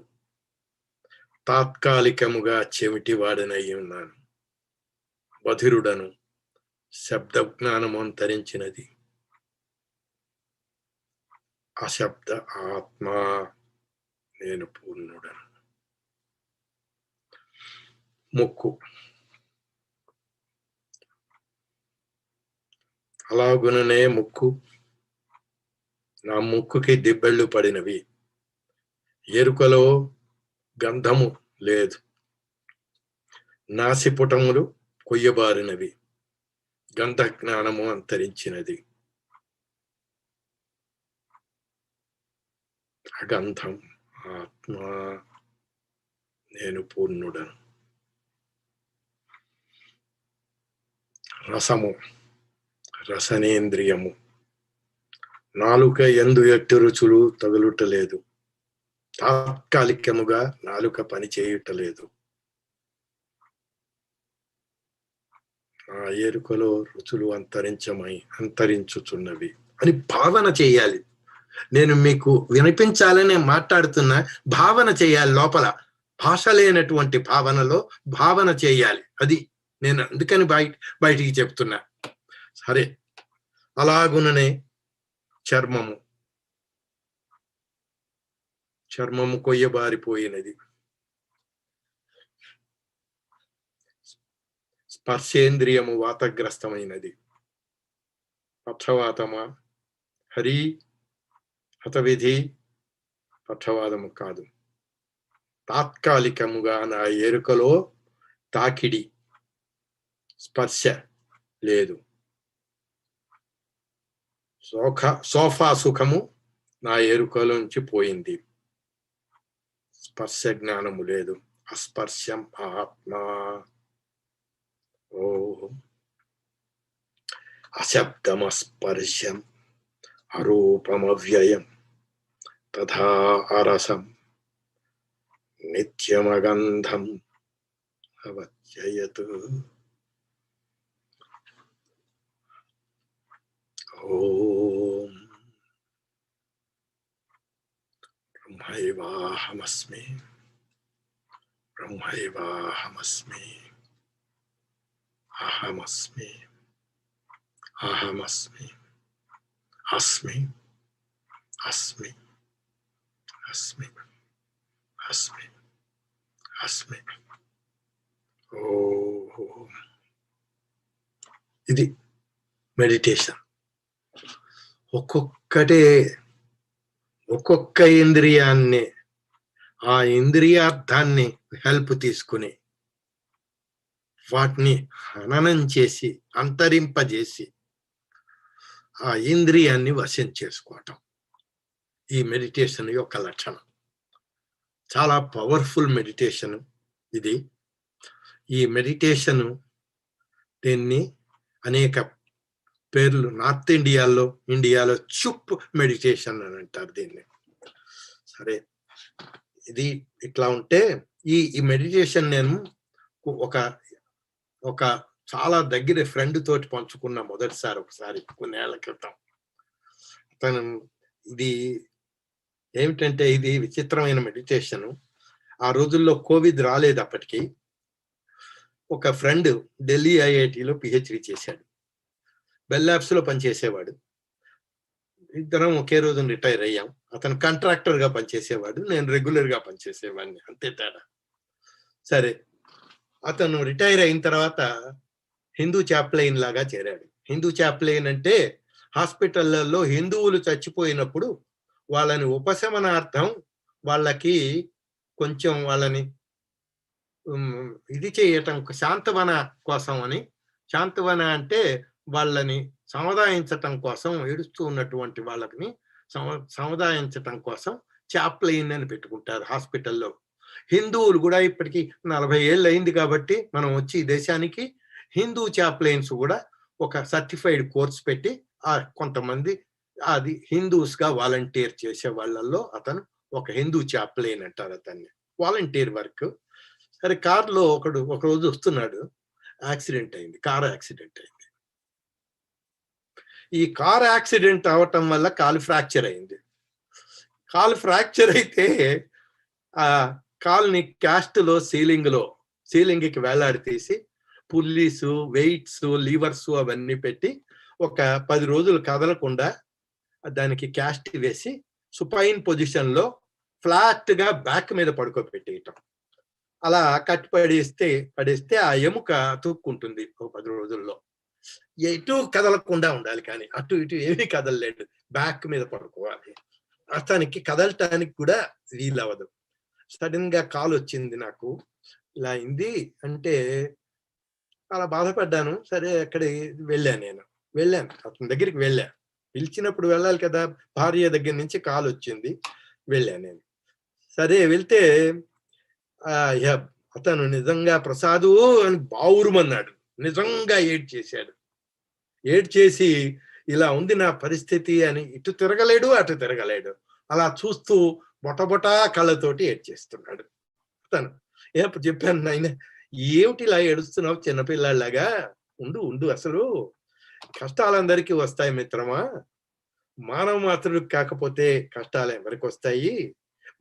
Speaker 1: తాత్కాలికముగా చెవిటివాడనై ఉన్నాను. బధిరుడను, శబ్ద జ్ఞానము అంతరించినది. అశబ్ద ఆత్మ నేను పూర్ణుడను. ముక్కు అలాగుననే ముక్కు, నా ముక్కుకి దిబ్బెళ్ళు పడినవి. ఎరుకలో గంధము లేదు. నాసిపుటములు కొయ్యబారినవి. గంధ జ్ఞానము అంతరించినది. అగంధం ఆత్మ నేను పూర్ణుడను. రసము రసనేంద్రియము, నాలుక ఎందు ఎట్టు రుచులు తగులుటలేదు. తాత్కాలికముగా నాలుక పని చేయుటలేదు. ఆ ఎరుకలో రుచులు అంతరించుచున్నవి అని భావన చేయాలి. నేను మీకు వినిపించాలని మాట్లాడుతున్నా, భావన చేయాలి. లోపల భాష లేనటువంటి భావనలో భావన చేయాలి. అది నేను అందుకని బయటికి చెప్తున్నా. సరే, అలాగుననే చర్మము కొయ్యబారిపోయినది. స్పర్శేంద్రియము వాతగ్రస్తమైనది. పక్షవాతమా? హరి హతవిధి పక్షవాతము కాదు. తాత్కాలికముగా నా ఎరుకలో తాకిడి, స్పర్శ లేదు. సోఫా సుఖము నా ఎరుకలోంచి పోయింది. స్పర్శ జ్ఞానము లేదు. అస్పర్శం ఆత్మ. ఓ అశబ్దమస్పర్శం అరూపమవ్యయం తథా అరసం నిత్యమగంధం అవత్యయత్. ఓం బ్రహ్మైవాహమస్మి బ్రహ్మైవాహమస్మి అహమస్మి అహమస్మి అస్మి అస్మి అస్మి అస్మి అస్మి. ఓం. ఇది మెడిటేషన్. ఒక్కొక్క ఇంద్రియాన్ని, ఆ ఇంద్రియార్థాన్ని హెల్ప్ తీసుకుని వాటిని హననం చేసి అంతరింపజేసి ఆ ఇంద్రియాన్ని వశం చేసుకోవటం ఈ మెడిటేషన్ యొక్క లక్షణం. చాలా పవర్ఫుల్ మెడిటేషన్ ఇది. ఈ మెడిటేషన్ దీన్ని అనేక పేర్లు, నార్త్ ఇండియాలో చుప్ మెడిటేషన్ అని అంటారు దీన్ని. సరే, ఇది ఇట్లా ఉంటే ఈ మెడిటేషన్ నేను ఒక చాలా దగ్గర ఫ్రెండ్ తోటి పంచుకున్నా మొదటిసారి, ఒకసారి కొన్ని ఏళ్ల క్రితం. తను ఇది ఏమిటంటే, ఇది విచిత్రమైన మెడిటేషన్. ఆ రోజుల్లో కోవిడ్ రాలేదు అప్పటికి. ఒక ఫ్రెండ్ ఢిల్లీ ఐఐటిలో పిహెచ్డి చేశాడు. బెల్ ల్యాబ్స్ లో పనిచేసేవాడు. ఇద్దరం ఒకే రోజు రిటైర్ అయ్యాం. అతను కాంట్రాక్టర్ గా పనిచేసేవాడు, నేను రెగ్యులర్ గా పనిచేసేవాడిని, అంతే తేడా. సరే, అతను రిటైర్ అయిన తర్వాత హిందూ చాప్లైన్ లాగా చేరాడు. హిందూ చాప్లైన్ అంటే హాస్పిటళ్లలో హిందువులు చచ్చిపోయినప్పుడు వాళ్ళని ఉపశమనార్థం, వాళ్ళకి కొంచెం వాళ్ళని ఇది చేయటం, శాంతవన కోసం అని. శాంతవన అంటే వాళ్ళని సముదాయించటం కోసం, ఏడుస్తూ ఉన్నటువంటి వాళ్ళని సముదాయించటం కోసం చాప్లైన్ అని పెట్టుకుంటారు హాస్పిటల్లో. హిందువులు కూడా ఇప్పటికీ 40 ఏళ్ళు అయింది కాబట్టి మనం వచ్చి ఈ దేశానికి హిందూ చాప్లైన్స్ కూడా ఒక సర్టిఫైడ్ కోర్స్ పెట్టి కొంతమంది అది హిందూస్ గా వాలంటీర్ చేసే వాళ్ళల్లో అతను ఒక హిందూ చాప్లైన్ అంటారు అతన్ని. Volunteer work. సరే, కార్లో ఒక రోజు వస్తున్నాడు, యాక్సిడెంట్ అయింది, కార్ యాక్సిడెంట్ అయింది. ఈ కార్ యాక్సిడెంట్ అవటం వల్ల కాలు ఫ్రాక్చర్ అయింది. కాలు ఫ్రాక్చర్ అయితే కాలుని క్యాస్ట్లో సీలింగ్కి వేలాడి తీసి పుల్లీసు, వెయిట్స్, లీవర్స్ అవన్నీ పెట్టి ఒక 10 రోజులు కదలకుండా దానికి క్యాస్ట్ వేసి సుపైన్ పొజిషన్ లో ఫ్లాట్ గా బ్యాక్ మీద పడుకోబెట్టేయటం. అలా కట్టి పడేస్తే ఆ ఎముక తూక్కుంటుంది ఒక 10 రోజుల్లో. ఎటు కదలకుండా ఉండాలి, కానీ అటు ఇటు ఏమీ కదలలేడు, బ్యాక్ మీద పడుకోవాలి. అతనికి కదలటానికి కూడా వీలవ్వదు. సడన్ గా కాల్ వచ్చింది నాకు, ఇలా అయింది అంటే అలా బాధపడ్డాను. సరే వెళ్ళాను అతని దగ్గరికి వెళ్ళాను. పిలిచినప్పుడు వెళ్ళాలి కదా, భార్య దగ్గర నుంచి కాల్ వచ్చింది, వెళ్ళాను నేను. సరే వెళ్తే అతను నిజంగా ప్రసాదు అని బావురుమన్నాడు, నిజంగా ఏడ్చేసి ఇలా ఉంది నా పరిస్థితి అని ఇటు తిరగలేడు అటు తిరగలేడు, అలా చూస్తూ బొటబొటా కళ్ళతోటి ఏడ్చేస్తున్నాడు. అతను అప్పుడు చెప్పాను, నాయన ఏమిటి ఇలా ఏడుస్తున్నావు చిన్నపిల్లాడిలాగా, ఉండు అసలు కష్టాలందరికీ వస్తాయి మిత్రమా, మానవ మాత్రుడికి కాకపోతే కష్టాలు ఎవరికి వస్తాయి,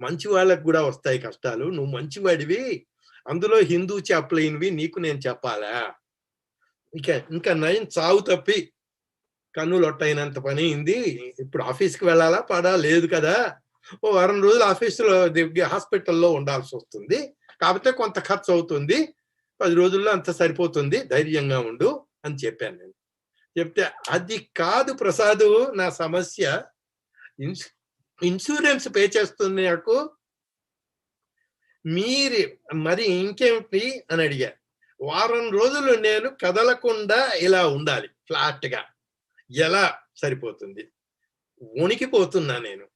Speaker 1: మంచి వాళ్ళకు కూడా వస్తాయి కష్టాలు, నువ్వు మంచివాడివి, అందులో హిందూ చెప్పలేనివి నీకు నేను చెప్పాలా, ఇంకా నయం చావు తప్పి కన్నులొట్టయినంత పని అయింది, ఇప్పుడు ఆఫీస్కి వెళ్ళాలా పడా లేదు కదా, ఓ వారం రోజులు ఆఫీసులో హాస్పిటల్లో ఉండాల్సి వస్తుంది, కాకపోతే కొంత ఖర్చు అవుతుంది, 10 రోజుల్లో అంత సరిపోతుంది, ధైర్యంగా ఉండు అని చెప్పాను నేను. చెప్తే అది కాదు ప్రసాదు నా సమస్య, ఇన్సూరెన్స్ పే చేస్తుంది నాకు, మరి ఇంకేమిటి అని అడిగా. వారం రోజులు నేను కదలకుండా ఇలా ఉండాలి ఫ్లాట్ గా, ఎలా సరిపోతుంది, వణికిపోతున్నా నేను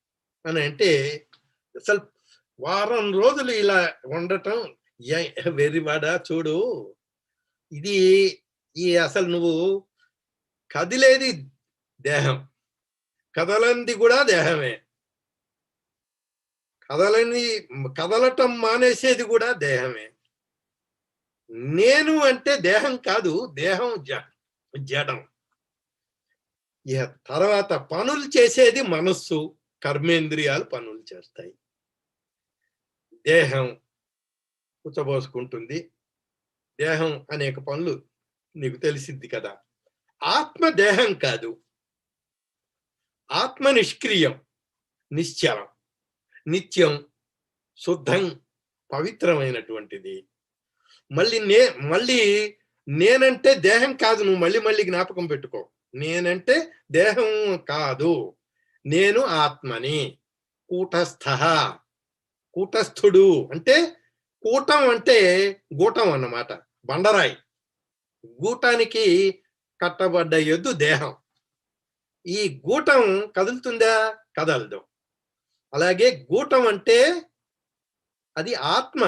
Speaker 1: అని అంటే, అసలు వారం రోజులు ఇలా ఉండటం వెర్రివాడా చూడు, ఇది అసలు నువ్వు కదిలేది దేహం, కదలంది కూడా దేహమే, కదలటం మానేసేది కూడా దేహమే, నేను అంటే దేహం కాదు, దేహం జడం, తర్వాత పనులు చేసేది మనస్సు, కర్మేంద్రియాలు పనులు చేస్తాయి, దేహం ఉచ్చబోసుకుంటుంది, దేహం అనేక పనులు నీకు తెలిసింది కదా. ఆత్మ దేహం కాదు, ఆత్మ నిష్క్రియం, నిశ్చలం, నిత్యం, శుద్ధం, పవిత్రమైనటువంటిది. మళ్ళీ నేనంటే దేహం కాదు, నువ్వు మళ్ళీ జ్ఞాపకం పెట్టుకో, నేనంటే దేహం కాదు, నేను ఆత్మని, కూటస్థుడు అంటే, కూటం అంటే గూటం అన్నమాట, బండరాయి, గూటానికి కట్టబడ్డ ఎద్దు దేహం, ఈ గూటం కదులుతుందా, కదలదు. అలాగే గూటం అంటే అది ఆత్మ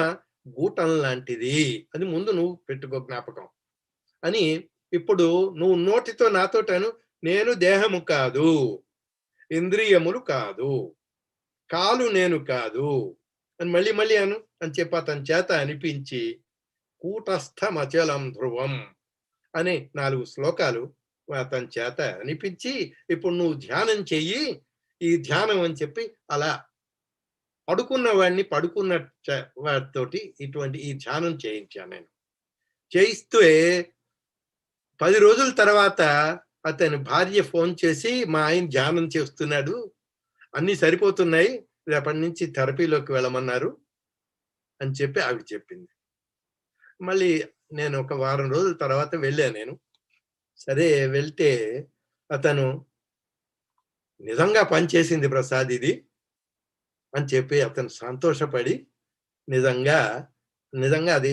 Speaker 1: గూటం లాంటిది, అది ముందు నువ్వు పెట్టుకో జ్ఞాపకం అని. ఇప్పుడు నువ్వు నోటితో నాతోటను, నేను దేహము కాదు, ఇంద్రియములు కాదు, కాలు నేను కాదు అని మళ్ళీ అను అని చెప్పి అతని చేత అనిపించి, కూటస్థమచలం ధ్రువం అనే 4 శ్లోకాలు అతని చేత అనిపించి, ఇప్పుడు నువ్వు ధ్యానం చెయ్యి, ఈ ధ్యానం అని చెప్పి అలా పడుకున్న వాడిని పడుకున్న వాడితోటి ఈ ధ్యానం చేయించాను నేను. చేయిస్తే 10 రోజుల తర్వాత అతని భార్య ఫోన్ చేసి, మా ఆయన ధ్యానం చేస్తున్నాడు, అన్ని సరిపోతున్నాయి, రేపటి నుంచి థెరపీలోకి వెళ్ళమన్నారు అని చెప్పి ఆవిడ చెప్పింది. మళ్ళీ నేను ఒక వారం రోజుల తర్వాత వెళ్ళాను నేను. సరే వెళ్తే అతను నిజంగా పనిచేసింది ప్రసాద్ ఇది అని చెప్పి అతను సంతోషపడి, నిజంగా అది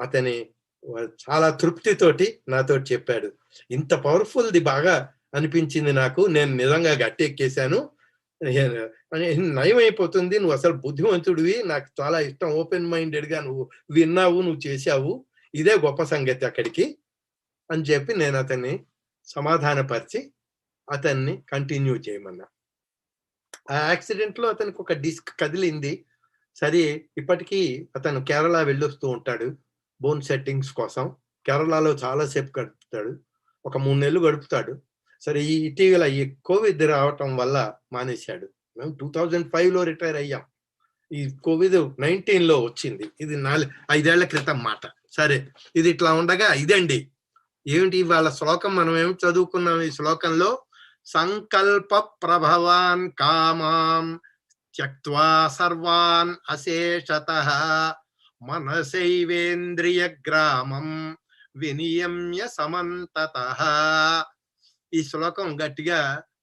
Speaker 1: అతని చాలా తృప్తితోటి నాతో చెప్పాడు, ఇంత పవర్ఫుల్ది బాగా అనిపించింది నాకు, నేను నిజంగా గట్టి ఎక్కేశాను, నయమైపోతుంది, నువ్వు అసలు బుద్ధిమంతుడివి, నాకు చాలా ఇష్టం, ఓపెన్ మైండెడ్ గా నువ్వు విన్నావు, నువ్వు చేశావు, ఇదే గొప్ప సంగతి అక్కడికి అని చెప్పి నేను అతన్ని సమాధానపరిచి అతన్ని కంటిన్యూ చేయమన్నా. ఆ యాక్సిడెంట్ లో అతనికి ఒక డిస్క్ కదిలింది. సరే ఇప్పటికీ అతను కేరళ వెళ్ళొస్తూ ఉంటాడు బోన్ సెట్టింగ్స్ కోసం, కేరళలో చాలాసేపు గడుపుతాడు, ఒక 3 నెలలు గడుపుతాడు. సరే ఇటీవల ఈ కోవిడ్ రావటం వల్ల మానేశాడు. మేము 2005లో రిటైర్ అయ్యాం, ఈ COVID-19 వచ్చింది. ఇది 5 ఏళ్ల క్రితం మాట. సరే, ఇది ఇట్లా ఉండగా ఇదండి ఏమిటి వాళ్ళ శ్లోకం. మనం ఏమి చదువుకున్నాం ఈ శ్లోకంలో? సంకల్ప ప్రభవాన్ కామాం త్యక్త్వా సర్వాన్ అశేషతః మనసైవేంద్రియ గ్రామం వినియమ్య సమంతతః. ఈ శ్లోకం గట్టిగా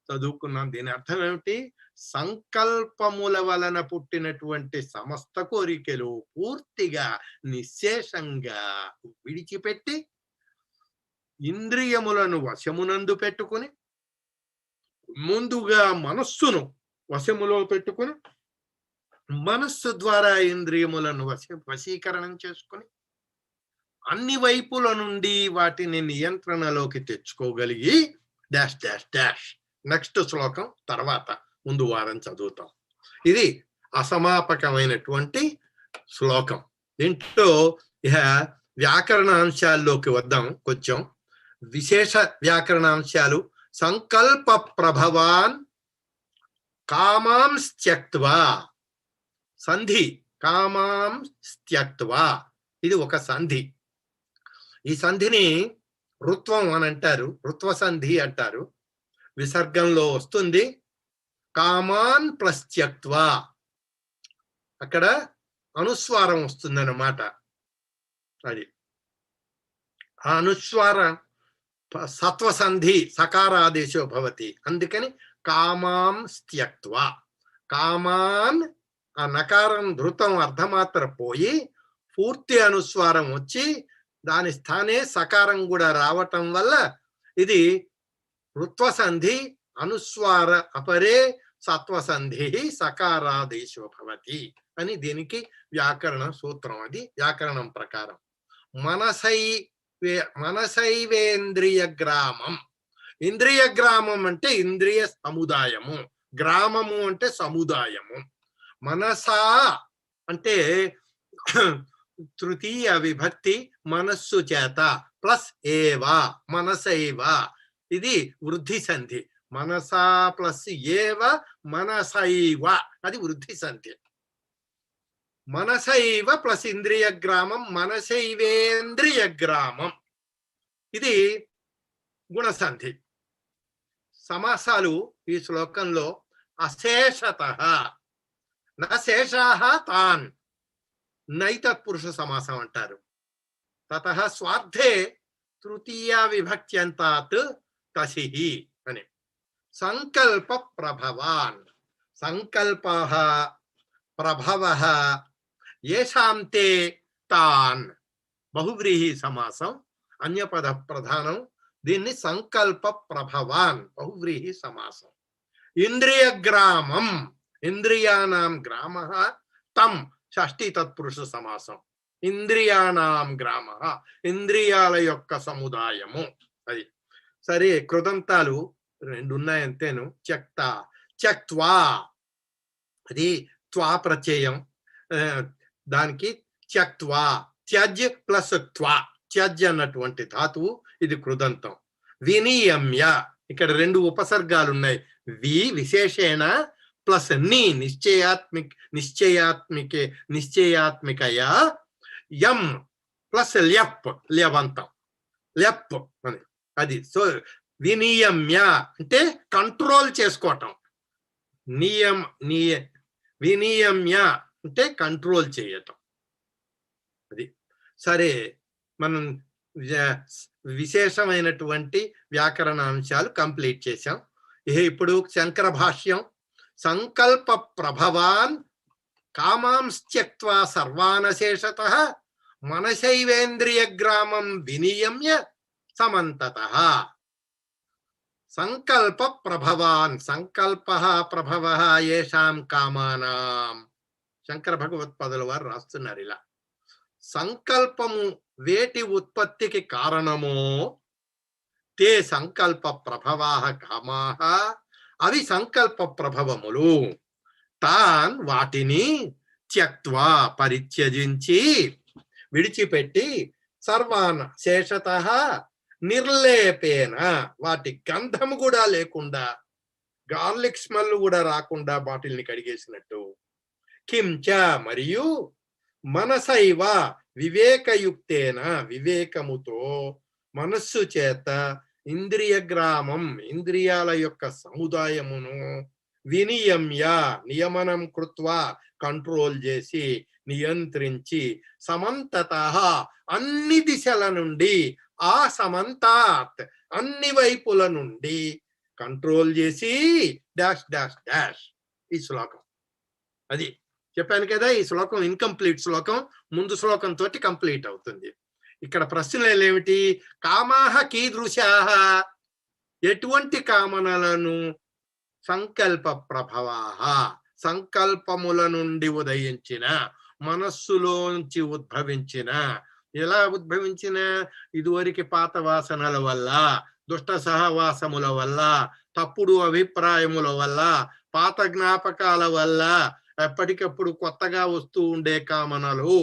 Speaker 1: చదువుకున్నాం. దీని అర్థం ఏమిటి? సంకల్పముల వలన పుట్టినటువంటి సమస్త కోరికలు పూర్తిగా నిశ్శేషంగా విడిచిపెట్టి ఇంద్రియములను వశమునందు పెట్టుకుని, ముందుగా మనస్సును వశములో పెట్టుకుని, మనస్సు ద్వారా ఇంద్రియములను వశీకరణం చేసుకుని అన్ని వైపుల నుండి వాటిని నియంత్రణలోకి తెచ్చుకోగలిగి డాష్ డాష్ డాష్. నెక్స్ట్ శ్లోకం తర్వాత ముందు వారం చదువుతాం. ఇది అసమాపకమైనటువంటి శ్లోకం. దీంట్లో ఇహ వ్యాకరణాంశాల్లోకి వద్దాం. కొంచెం విశేష వ్యాకరణాంశాలు. సంకల్ప ప్రభవాన్ కామాం త్యక్త్వా. సంధి కామాం త్యక్త్వా, ఇది ఒక సంధి. ఈ సంధిని రుత్వం అని అంటారు, రుత్వ సంధి అంటారు. విసర్గంలో వస్తుంది. కామాన్ ప్లస్ త్యక్త్వా, అక్కడ అనుస్వారం వస్తుందన్నమాట. అది ఆ అనుస్వార సత్వసంధి సకారాదేశో భవతి. అందుకని కామాం త్యక్త్వా. కామాన్ ఆ నకారం ధృతం అర్ధమాత్ర పోయి పూర్తి అనుస్వారం వచ్చి దాని స్థానే సకారం కూడా రావటం వల్ల ఇది ఋత్వసంధి అనుస్వార అపరే సత్వసంధి సకారాదేశో భవతి అని దీనికి వ్యాకరణ సూత్రం. అది వ్యాకరణం ప్రకారం. మనసైవేంద్రియ గ్రామం. ఇంద్రియ గ్రామం అంటే ఇంద్రియ సముదాయము, గ్రామము అంటే సముదాయము. మనసా అంటే తృతీయ విభక్తి మనస్సు చేత ప్లస్ ఏవా మనసైవ, ఇది వృద్ధి సంధి. మనసా ప్లస్ ఏవ మనసైవ, అది వృద్ధి సంధి. మనసైవ ప్లస్ ఇంద్రియ గ్రామం మనసైవేంద్రియ గ్రామం, ఇది గుణసంధి. సమాసాలు ఈ శ్లోకంలో అశేషతః, నశేషాః తాన్, నైతత్పురుష సమాసం అంటారు. తతః స్వార్థే తృతీయ విభక్త్యంతాత్ తసిహి అని. సంకల్ప ప్రభవాన్. సంకల్పః ప్రభవః యేషాంతే తాన్. బహువ్రీహి సమాసం, అన్యపద ప్రధానం. దీన్ని సంకల్ప ప్రభవాన్ బహువ్రీహి సమాసం. ఇంద్రియ గ్రామం, ఇంద్రియానాం గ్రామః తం షష్ఠీ తత్పురుష సమాసం. ఇంద్రియానాం గ్రామః, ఇంద్రియాల యొక్క సముదాయము. అది సరే. కృదంతాలు 2 ఉన్నాయంతేను. త్యక్త, త్యక్త్వా, అది త్వా ప్రత్యయం. దానికి త్యక్త్వా, త్యజ్ ప్లస్ త్వా, త్యజ్ అన్నటువంటి ధాతువు, ఇది కృదంతం. వినియమ్య, ఇక్కడ 2 ఉపసర్గాలు ఉన్నాయి. వి విశేషేణ ప్లస్ ని నిశ్చయాత్మికయా, యం ప్లస్ ల్యప్, ల్యవంతం, ల్యప్ అని. అది సో వినియమ్య అంటే కంట్రోల్ చేసుకోవటం. వినియమ్య అంటే కంట్రోల్ చేయటం. అది సరే. మనం విశేషమైనటువంటి వ్యాకరణ అంశాలు కంప్లీట్ చేశాం. ఇప్పుడు శంకర భాష్యం. సంకల్ప ప్రభవాన్ కామాంస్త్యక్త్వా సర్వానశేషతః మనసైవేంద్రియ గ్రామం వినియమ్య సమంతతః. సంకల్ప ప్రభవాన్, సంకల్పః ప్రభవః యేషాం కామానాం. శంకర భగవత్పాదుల వారు రాస్తున్నారు ఇలా. సంకల్పము వేటి ఉత్పత్తికి కారణమో తే సంకల్ప ప్రభవాః కామాః, అవి సంకల్ప ప్రభవములు. తాన్ వాటిని త్యక్త్వా పరిత్యజించి, విడిచిపెట్టి, సర్వాన్ శేషతః నిర్లేపేన, వాటి గంధము కూడా లేకుండా, గార్లిక్ స్మెల్ కూడా రాకుండా బాటిల్ని కడిగేసినట్టు, కించ మరియు మనసైవ వివేకయుక్తేన వివేకముతో మనస్సు చేత ఇంద్రియ గ్రామం ఇంద్రియాల యొక్క సముదాయమును వినియమ్య నియమనం కృత్వా కంట్రోల్ చేసి నియంత్రించి సమంతత అన్ని దిశల నుండి ఆ సమంతాత్ అన్ని వైపుల నుండి కంట్రోల్ చేసి డాష్ డాష్ డాష్ ఈ శ్లోకం. అది చెప్పాను కదా, ఈ శ్లోకం ఇన్కంప్లీట్ శ్లోకం, ముందు శ్లోకం తోటి కంప్లీట్ అవుతుంది. ఇక్కడ ప్రశ్నలు ఏమిటి? కామాహ కీదృశాః, ఎటువంటి కామనలను? సంకల్ప ప్రభవాః, సంకల్పముల నుండి ఉదయించిన, మనస్సులోంచి ఉద్భవించిన. ఎలా ఉద్భవించిన? ఇదివరకు పాత వాసనల వల్ల, దుష్ట సహవాసముల వల్ల, తప్పుడు అభిప్రాయముల వల్ల, పాత జ్ఞాపకాల వల్ల, ఎప్పటికప్పుడు కొత్తగా వస్తూ ఉండే కామనలు,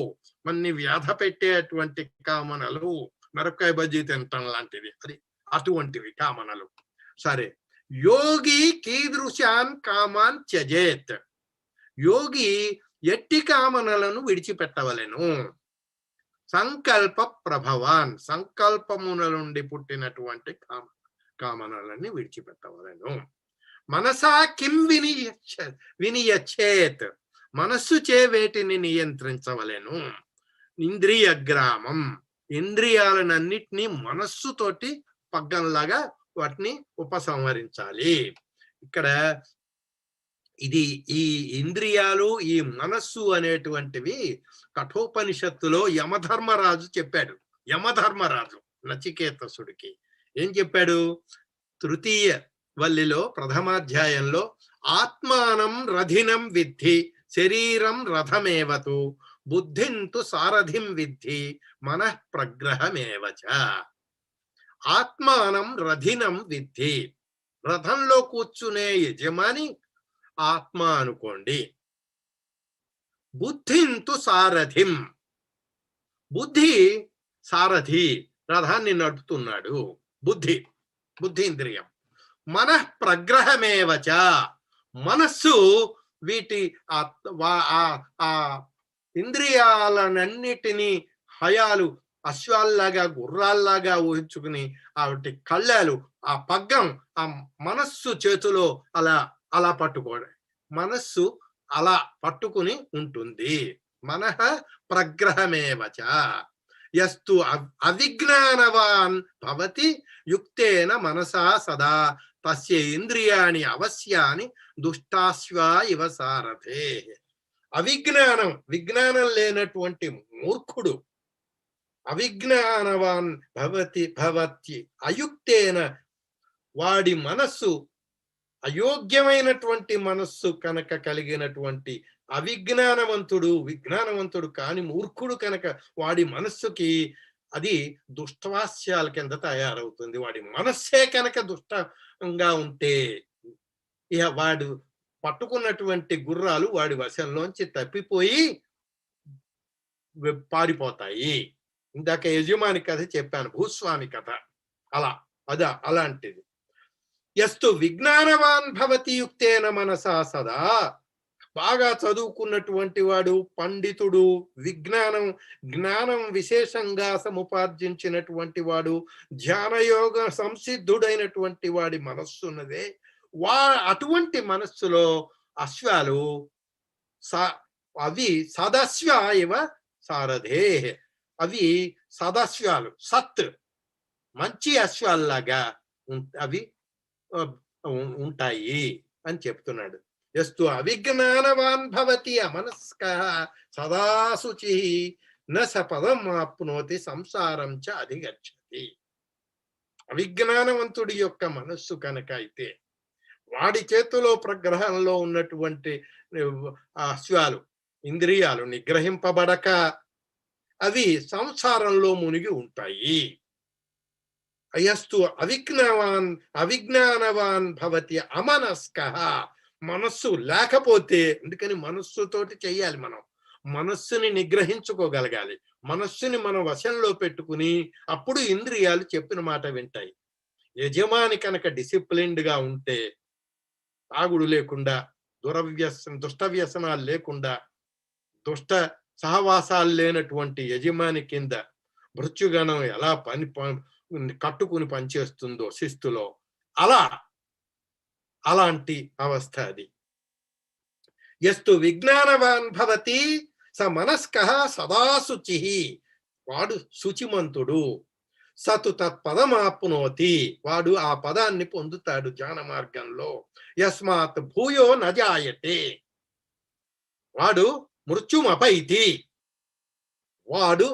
Speaker 1: మన్ని వ్యాధ పెట్టేటువంటి కామనలు, మిరపకాయ బజ్జీ తినటం లాంటివి, అది అటువంటివి కామనలు. సరే, యోగి కీదృశాన్ కామాన్ త్యజేత్, యోగి ఎట్టి కామనలను విడిచిపెట్టవలెను? సంకల్ప ప్రభవాన్, సంకల్పముల నుండి పుట్టినటువంటి కామనలని విడిచిపెట్టవలెను. మనసా కిం వినియచ్చేత్, మనస్సు చే వేటిని నియంత్రించవలెను? ఇంద్రియ గ్రామం, ఇంద్రియాలన్నిటినీ మనస్సుతోటి పగ్గంలాగా వాటిని ఉపసంహరించాలి. ఇక్కడ ఇది ఈ ఇంద్రియాలు, ఈ మనస్సు అనేటువంటివి కఠోపనిషత్తులో యమధర్మరాజు చెప్పాడు. యమధర్మరాజు నచికేతసుడికి ఏం చెప్పాడు? తృతీయ వల్లిలో ప్రథమాధ్యాయంలో ఆత్మానం రథినం విద్ధి శరీరం రథమేవతు బుద్ధింతు సారథిం విద్ధి మనః ప్రగ్రహమేవచ. ఆత్మానం రథినం విద్ధి, రథంలో కూర్చునే యజమాని ఆత్మ అనుకోండి. బుద్ధింతు సారథిం, బుద్ధి సారథి, రథాన్ని నడుపుతున్నాడు. బుద్ధి, బుద్ధీంద్రియం. మనః ప్రగ్రహమేవచ, మనస్సు వీటి ఆ ఇంద్రియాలన్నిటినీ హయాలు, అశ్వాల్లాగా గుర్రాల్లాగా ఊహించుకుని వాటి కళ్ళాలు, ఆ పగ్గం ఆ మనస్సు చేతిలో అలా అలా పట్టుకోవడం, మనస్సు అలా పట్టుకుని ఉంటుంది. మనః ప్రగ్రహమేవచ. యస్తు అవిజ్ఞానవాన్ భవతి యుక్తేన మనసా సదా తస్య ఇంద్రియాణి అవశ్యాని దుష్టాశ్వా ఇవ సారథే. అవిజ్ఞానం, విజ్ఞానం లేనటువంటి మూర్ఖుడు, అవిజ్ఞానవాన్ భవతి అయుక్తేన, వాడి మనస్సు అయోగ్యమైనటువంటి మనస్సు కనుక కలిగినటువంటి అవిజ్ఞానవంతుడు, విజ్ఞానవంతుడు కాని మూర్ఖుడు కనుక వాడి మనస్సుకి అది దుష్టవాస్యాల కింద తయారవుతుంది. వాడి మనస్సే కనుక దుష్టంగా ఉంటే ఇక వాడు పట్టుకున్నటువంటి గుర్రాలు వాడి వశంలోంచి తప్పిపోయి పారిపోతాయి. ఇందాక యజమాని కథ చెప్పాను, భూస్వామి కథ, అలాంటిది. యస్తు విజ్ఞానవాన్ భవతి యుక్తేన మనసా సదా, బాగా చదువుకున్నటువంటి వాడు, పండితుడు, జ్ఞానం విశేషంగా సముపార్జించినటువంటి వాడు, ధ్యానయోగ సంసిద్ధుడైనటువంటి వాడి మనస్సు ఉన్నదే, అటువంటి మనస్సులో అశ్వాలు అవి సదశ్వ ఇవ సారథే, అవి సదశ్వాలు, సత్ మంచి అశ్వాల్లాగా అవి ఉంటాయి అని చెప్తున్నాడు. యస్తు అవిజ్ఞానవాన్ భవతి అమనస్కః సదా శుచి న స పదం ఆప్నోతి సంసారం చ అధిగచ్చతి. అవిజ్ఞానవంతుడి యొక్క మనస్సు కనుక అయితే, వాడి చేతిలో ప్రగ్రహంలో ఉన్నటువంటి అశ్వాలు, ఇంద్రియాలు నిగ్రహింపబడక అవి సంసారంలో మునిగి ఉంటాయి. అయస్తు అవిజ్ఞానవాన్ భవతి అమనస్కః, మనస్సు లేకపోతే, అందుకని మనస్సుతోటి చెయ్యాలి మనం, మనస్సుని నిగ్రహించుకోగలగాలి. మనస్సుని మనం వశంలో పెట్టుకుని అప్పుడు ఇంద్రియాలు చెప్పిన మాట వింటాయి. యజమాని కనుక డిసిప్లిన్డ్ గా ఉంటే, తాగుడు లేకుండా, దుష్ట వ్యసనాలు లేకుండా, దుష్ట సహవాసాలు లేనటువంటి యజమాని కింద మృత్యుగణం ఎలా కట్టుకుని పనిచేస్తుందో శిస్తులో అలాంటి అవస్థ అది. యస్తు విజ్ఞానవాన్ భవతి స మనస్కః సదా శుచిః, వాడు శుచిమంతుడు. సతు తత్పదమాప్నోతి, వాడు ఆ పదాన్ని పొందుతాడు జ్ఞాన మార్గంలో. యస్మాత్ భూయో నజాయతే, వాడు మృత్యుమపైతి, వాడు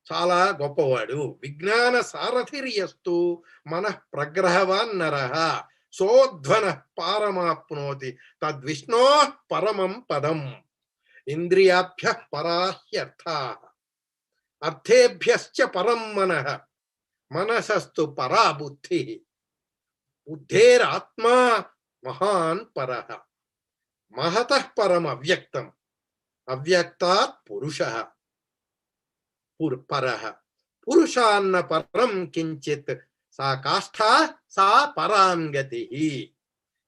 Speaker 1: చాలా గొప్పవాడు. విజ్ఞాన సారథిర్యస్తు మనః ప్రగ్రహవాన్ నరః సోధ్వన పారమాప్నోతి తద్విష్ణో పరమం పదం. ఇంద్రియాభ్య పరాహ్యర్థాః అర్థేభ్యశ్చ పరం మనః మనసస్తు పరా బుద్ధి బుద్ధేరాత్మా మహాన్ పరః మహతః పరం అవ్యక్తం అవ్యక్తాత్ పురుషః పరః పురుషాన్న పరం కించిత్ సా కాష్ఠా సా పరాంగతి.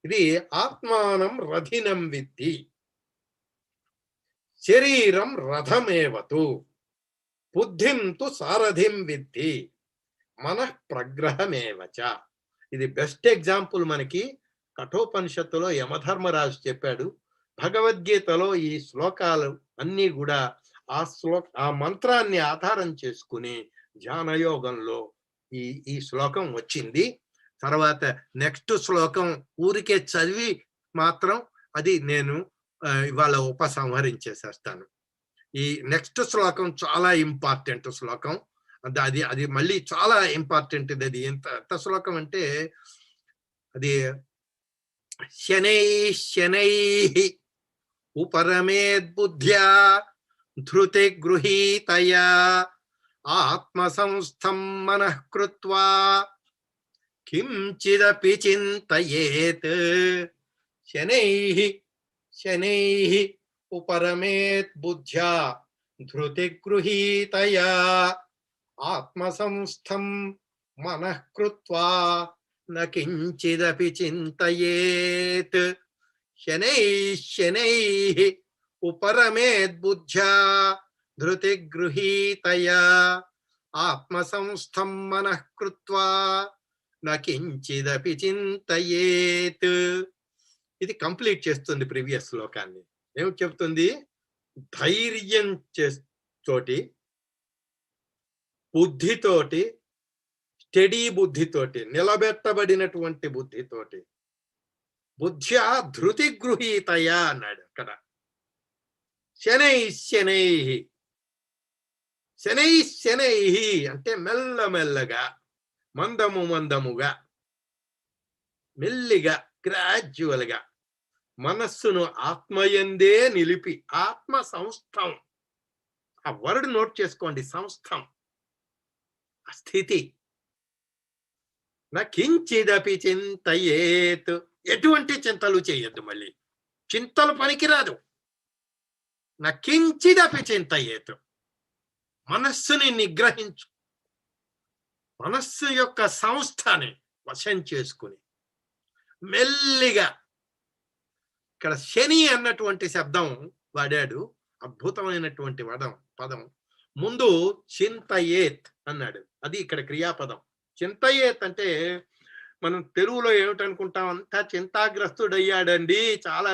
Speaker 1: ఇది ఆత్మానం రథినం విద్ధి శరీరం రథమేవతు బుద్ధిం తు సారథిం విద్ధి మనః ప్రగ్రహమేవచ. ఇది బెస్ట్ ఎగ్జాంపుల్ మనకి కఠోపనిషత్తులో యమధర్మరాజు చెప్పాడు. భగవద్గీతలో ఈ శ్లోకాలు అన్నీ కూడా ఆ మంత్రాన్ని ఆధారం చేసుకుని ధ్యానయోగంలో ఈ శ్లోకం వచ్చింది. తర్వాత నెక్స్ట్ శ్లోకం ఊరికే చదివి మాత్రం అది నేను ఇవాళ ఉపసంహరించేసేస్తాను. ఈ నెక్స్ట్ శ్లోకం చాలా ఇంపార్టెంట్ శ్లోకం. అది మళ్ళీ చాలా ఇంపార్టెంట్. అది ఎంత శ్లోకం అంటే అది శనై ఉపరమేద్బుద్ధ్యా ధృతి గృహీతయా ఆత్మసంస్థం మనః కృత్వా కించిదపి చింతయేత్. శనైః ఉపరమేత్ బుద్ధ్యా ధృతి గృహీతయా ఆత్మసంస్థం మనః కృత్వా న కించిదపి చింతయేత్. శనైః ఉపరమేత్ బుద్ధ్యా ధృతి గృహీతయా ఆత్మసంస్థం మనః కృత్వా న కించిదపి చింతయేత్. ఇది కంప్లీట్ చేస్తుంది ప్రీవియస్ శ్లోకాన్ని. ఏమిటి చెప్తుంది? ధైర్యం తోటి, బుద్ధితోటి, స్టడీ బుద్ధితోటి, నిలబెట్టబడినటువంటి బుద్ధితోటి, బుద్ధ్యా ధృతి గృహీతయా అన్నాడు అక్కడ. శనై అంటే మెల్లమెల్లగా, మందముగా, మెల్లిగా, గ్రాడ్యువల్ గా మనస్సును ఆత్మయందే నిలిపి, ఆత్మ సంస్థం, ఆ వర్డ్ నోట్ చేసుకోండి, సంస్థం, ఆ స్థితి. నా కించిదపి చింతయేత్, ఎటువంటి చింతలు చేయొద్దు. మళ్ళీ చింతలు పనికిరాదు. నా కించిదపి చింతయేత్, మనస్సుని నిగ్రహించు, మనస్సు యొక్క సంస్థని వశం చేసుకుని మెల్లిగా. ఇక్కడ శని అన్నటువంటి శబ్దం వాడాడు, అద్భుతమైనటువంటి పదం. ముందు చింతయేత్ అన్నాడు, అది ఇక్కడ క్రియాపదం. చింతయేత్ అంటే మనం తెలుగులో ఏమిటనుకుంటాం, అంతా చింతాగ్రస్తుడయ్యాడండి, చాలా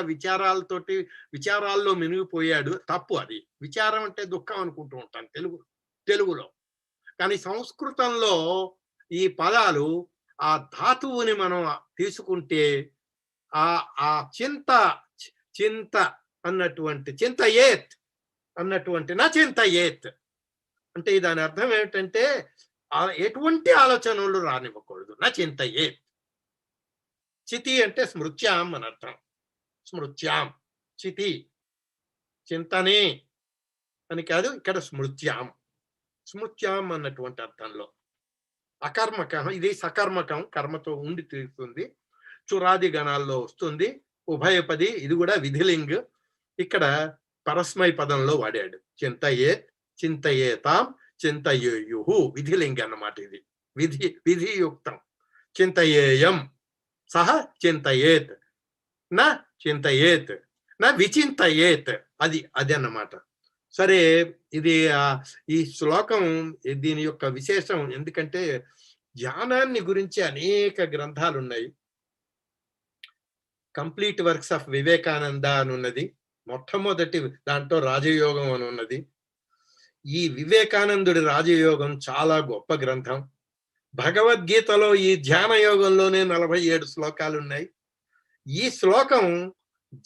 Speaker 1: విచారాల్లో మునిగిపోయాడు. తప్పు. అది విచారం అంటే దుఃఖం అనుకుంటూ ఉంటాను తెలుగులో. కానీ సంస్కృతంలో ఈ పదాలు, ఆ ధాతువుని మనం తీసుకుంటే ఆ చింత అన్నటువంటి, చింతయేత్ అన్నటువంటి, నా చింతయేత్ అంటే దాని అర్థం ఏమిటంటే ఎటువంటి ఆలోచనలు రానివ్వకూడదు. నా చింతయేత్. చితి అంటే స్మృత్యాం అని అర్థం. స్మృత్యాం, చితి, చింతనే అని కాదు, ఇక్కడ స్మృత్యాం అన్నటువంటి అర్థంలో. అకర్మకం, ఇది సకర్మకం, కర్మతో ఉండి తీరుతుంది. చురాది గణాల్లో వస్తుంది. ఉభయపది, ఇది కూడా విధిలింగ్. ఇక్కడ పరస్మై పదంలో వాడాడు. చింతయేత్, చింతయేతాం, చింతయేయుః, విధిలింగ అన్నమాట. ఇది విధియుక్తం. చింతయేయం, సహ చింతయేత్, నా చింతయేత్, నా విచింతయేత్, అది అన్నమాట. సరే, ఇది ఈ శ్లోకం దీని యొక్క విశేషం ఎందుకంటే ధ్యానాన్ని గురించి అనేక గ్రంథాలున్నాయి. కంప్లీట్ వర్క్స్ ఆఫ్ వివేకానంద అని ఉన్నది. మొట్టమొదటి దాంట్లో రాజయోగం అని ఉన్నది. ఈ వివేకానందుడి రాజయోగం చాలా గొప్ప గ్రంథం. భగవద్గీతలో ఈ ధ్యాన యోగంలోనే 47 శ్లోకాలు ఉన్నాయి. ఈ శ్లోకం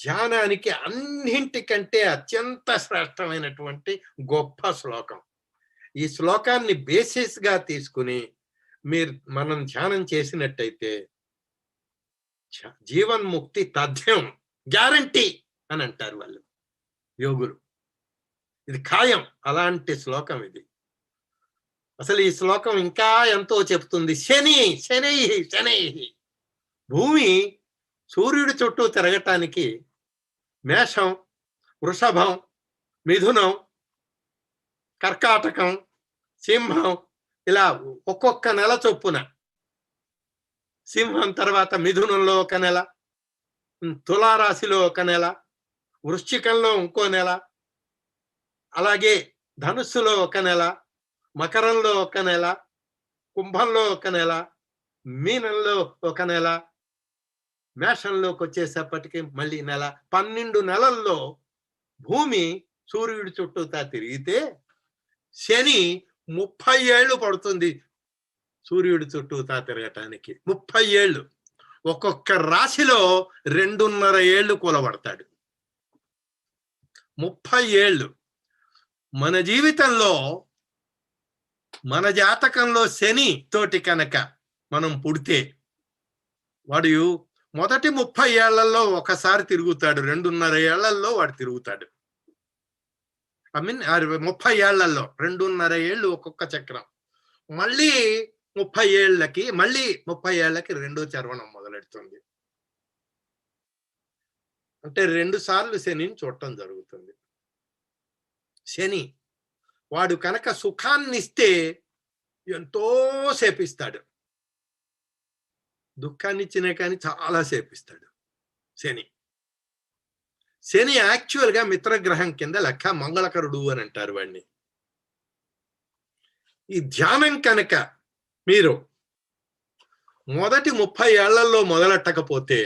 Speaker 1: ధ్యానానికి అన్నింటికంటే అత్యంత శ్రేష్టమైనటువంటి గొప్ప శ్లోకం. ఈ శ్లోకాన్ని బేసిస్ గా తీసుకుని మనం ధ్యానం చేసినట్టయితే జీవన్ముక్తి తథ్యం, గ్యారంటీ అని అంటారు వాళ్ళు యోగులు. ఇది ఖాయం. అలాంటి శ్లోకం ఇది. అసలు ఈ శ్లోకం ఇంకా ఎంతో చెప్తుంది. శని శనై శనై, భూమి సూర్యుడి చుట్టూ తిరగటానికి మేషం, వృషభం, మిథునం, కర్కాటకం, సింహం ఇలా ఒక్కొక్క నెల చొప్పున, సింహం తర్వాత మిథునంలో ఒక నెల, తులారాశిలో ఒక నెల, వృశ్చికంలో ఇంకో నెల, అలాగే ధనుస్సులో ఒక నెల, మకరంలో ఒక నెల, కుంభంలో ఒక నెల, మీనంలో ఒక నెల, మేషంలోకి వచ్చేసేపటికి మళ్ళీ నెల. 12 నెలల్లో భూమి సూర్యుడి చుట్టూతా తిరిగితే శని 30 ఏళ్ళు పడుతుంది సూర్యుడి చుట్టూతా తిరగటానికి. 30 ఏళ్ళు. ఒక్కొక్క రాశిలో 2.5 ఏళ్ళు కూలబడతాడు. 30 ఏళ్ళు. మన జీవితంలో, మన జాతకంలో శని తోటి కనుక మనం పుడితే వాడు మొదటి 30 ఏళ్లలో ఒకసారి తిరుగుతాడు, 2.5 ఏళ్లలో వాడు తిరుగుతాడు. 30 ఏళ్లలో 2.5 ఏళ్ళు ఒక్కొక్క చక్రం. మళ్ళీ 30 ఏళ్ళకి రెండో చర్వణం మొదలెడుతుంది. అంటే 2 సార్లు శనిని చూడటం జరుగుతుంది. శని వాడు కనుక సుఖాన్ని ఇస్తే ఎంతో సేపిస్తాడు, దుఃఖాన్ని ఇచ్చినా కానీ చాలా సేపిస్తాడు శని. శని యాక్చువల్ గా మిత్రగ్రహం కింద లెక్క, మంగళకరుడు అని అంటారు వాడిని. ఈ ధ్యానం కనుక మీరు మొదటి 30 ఏళ్లలో మొదలెట్టకపోతే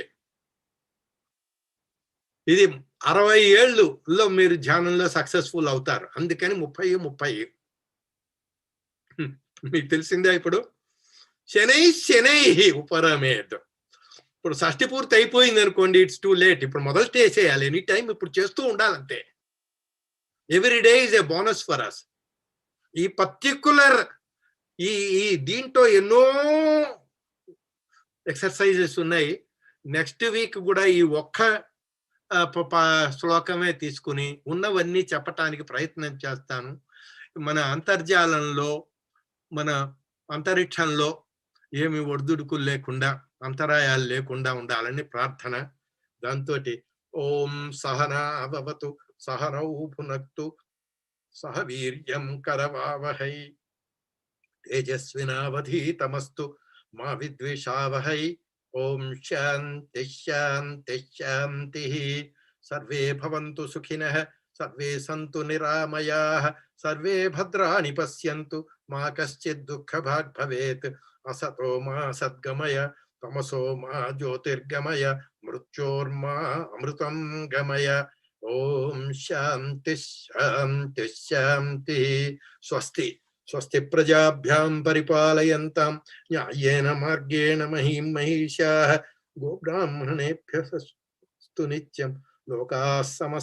Speaker 1: ఇది 60 ఏళ్ళలో మీరు ధ్యానంలో సక్సెస్ఫుల్ అవుతారు. అందుకని 30 మీకు తెలిసిందే. ఇప్పుడు శనై శనై ఉపరమేత్. ఇప్పుడు షష్ఠి పూర్తి అయిపోయింది అనుకోండి, ఇట్స్ టూ లేట్. ఇప్పుడు మొదలు చేసేయాలి. ఎనీ టైం ఇప్పుడు చేస్తూ ఉండాలంతే. Every day is a bonus for us. ఈ పర్టిక్యులర్ ఈ దీంట్లో ఎన్నో ఎక్సర్సైజెస్ ఉన్నాయి. నెక్స్ట్ వీక్ కూడా ఈ ఒక్క శ్లోకమే తీసుకుని ఉన్నవన్నీ చెప్పటానికి ప్రయత్నం చేస్తాను. మన అంతర్జాలంలో, మన అంతరిక్షంలో ఏమి ఒడిదుడుకులు లేకుండా, అంతరాయాలు లేకుండా ఉండాలని ప్రార్థన. దాంతో ఓం సహనా భవతు సహనౌ భునక్తు సహ వీర్యం కరవావహై తేజస్వినావధీతమస్తు మా విద్వేషావహై. ఓం శాంతి శాంతి శాంతి. సర్వే భవంతు సుఖినః, సర్వే సంతు నిరామయాః, సర్వే భద్రాణి పశ్యంతు, మా కశ్చిద్ దుఃఖభాగ్ భవేత్. అసతో మా సద్గమయ, తమసో మా జ్యోతిర్గమయ, మృత్యోర్మా అమృతం గమయ. ఓం శాంతి శాంతి శాంతి. స్వస్తి స్వస్తి ప్రజాభ్యాం పరిపాలయంతాం న్యాయేన మార్గేణ మహీం మహిషాః. గోబ్రాహ్మణేభ్యః స్వస్తు నిత్యం. లోకాః సమస్త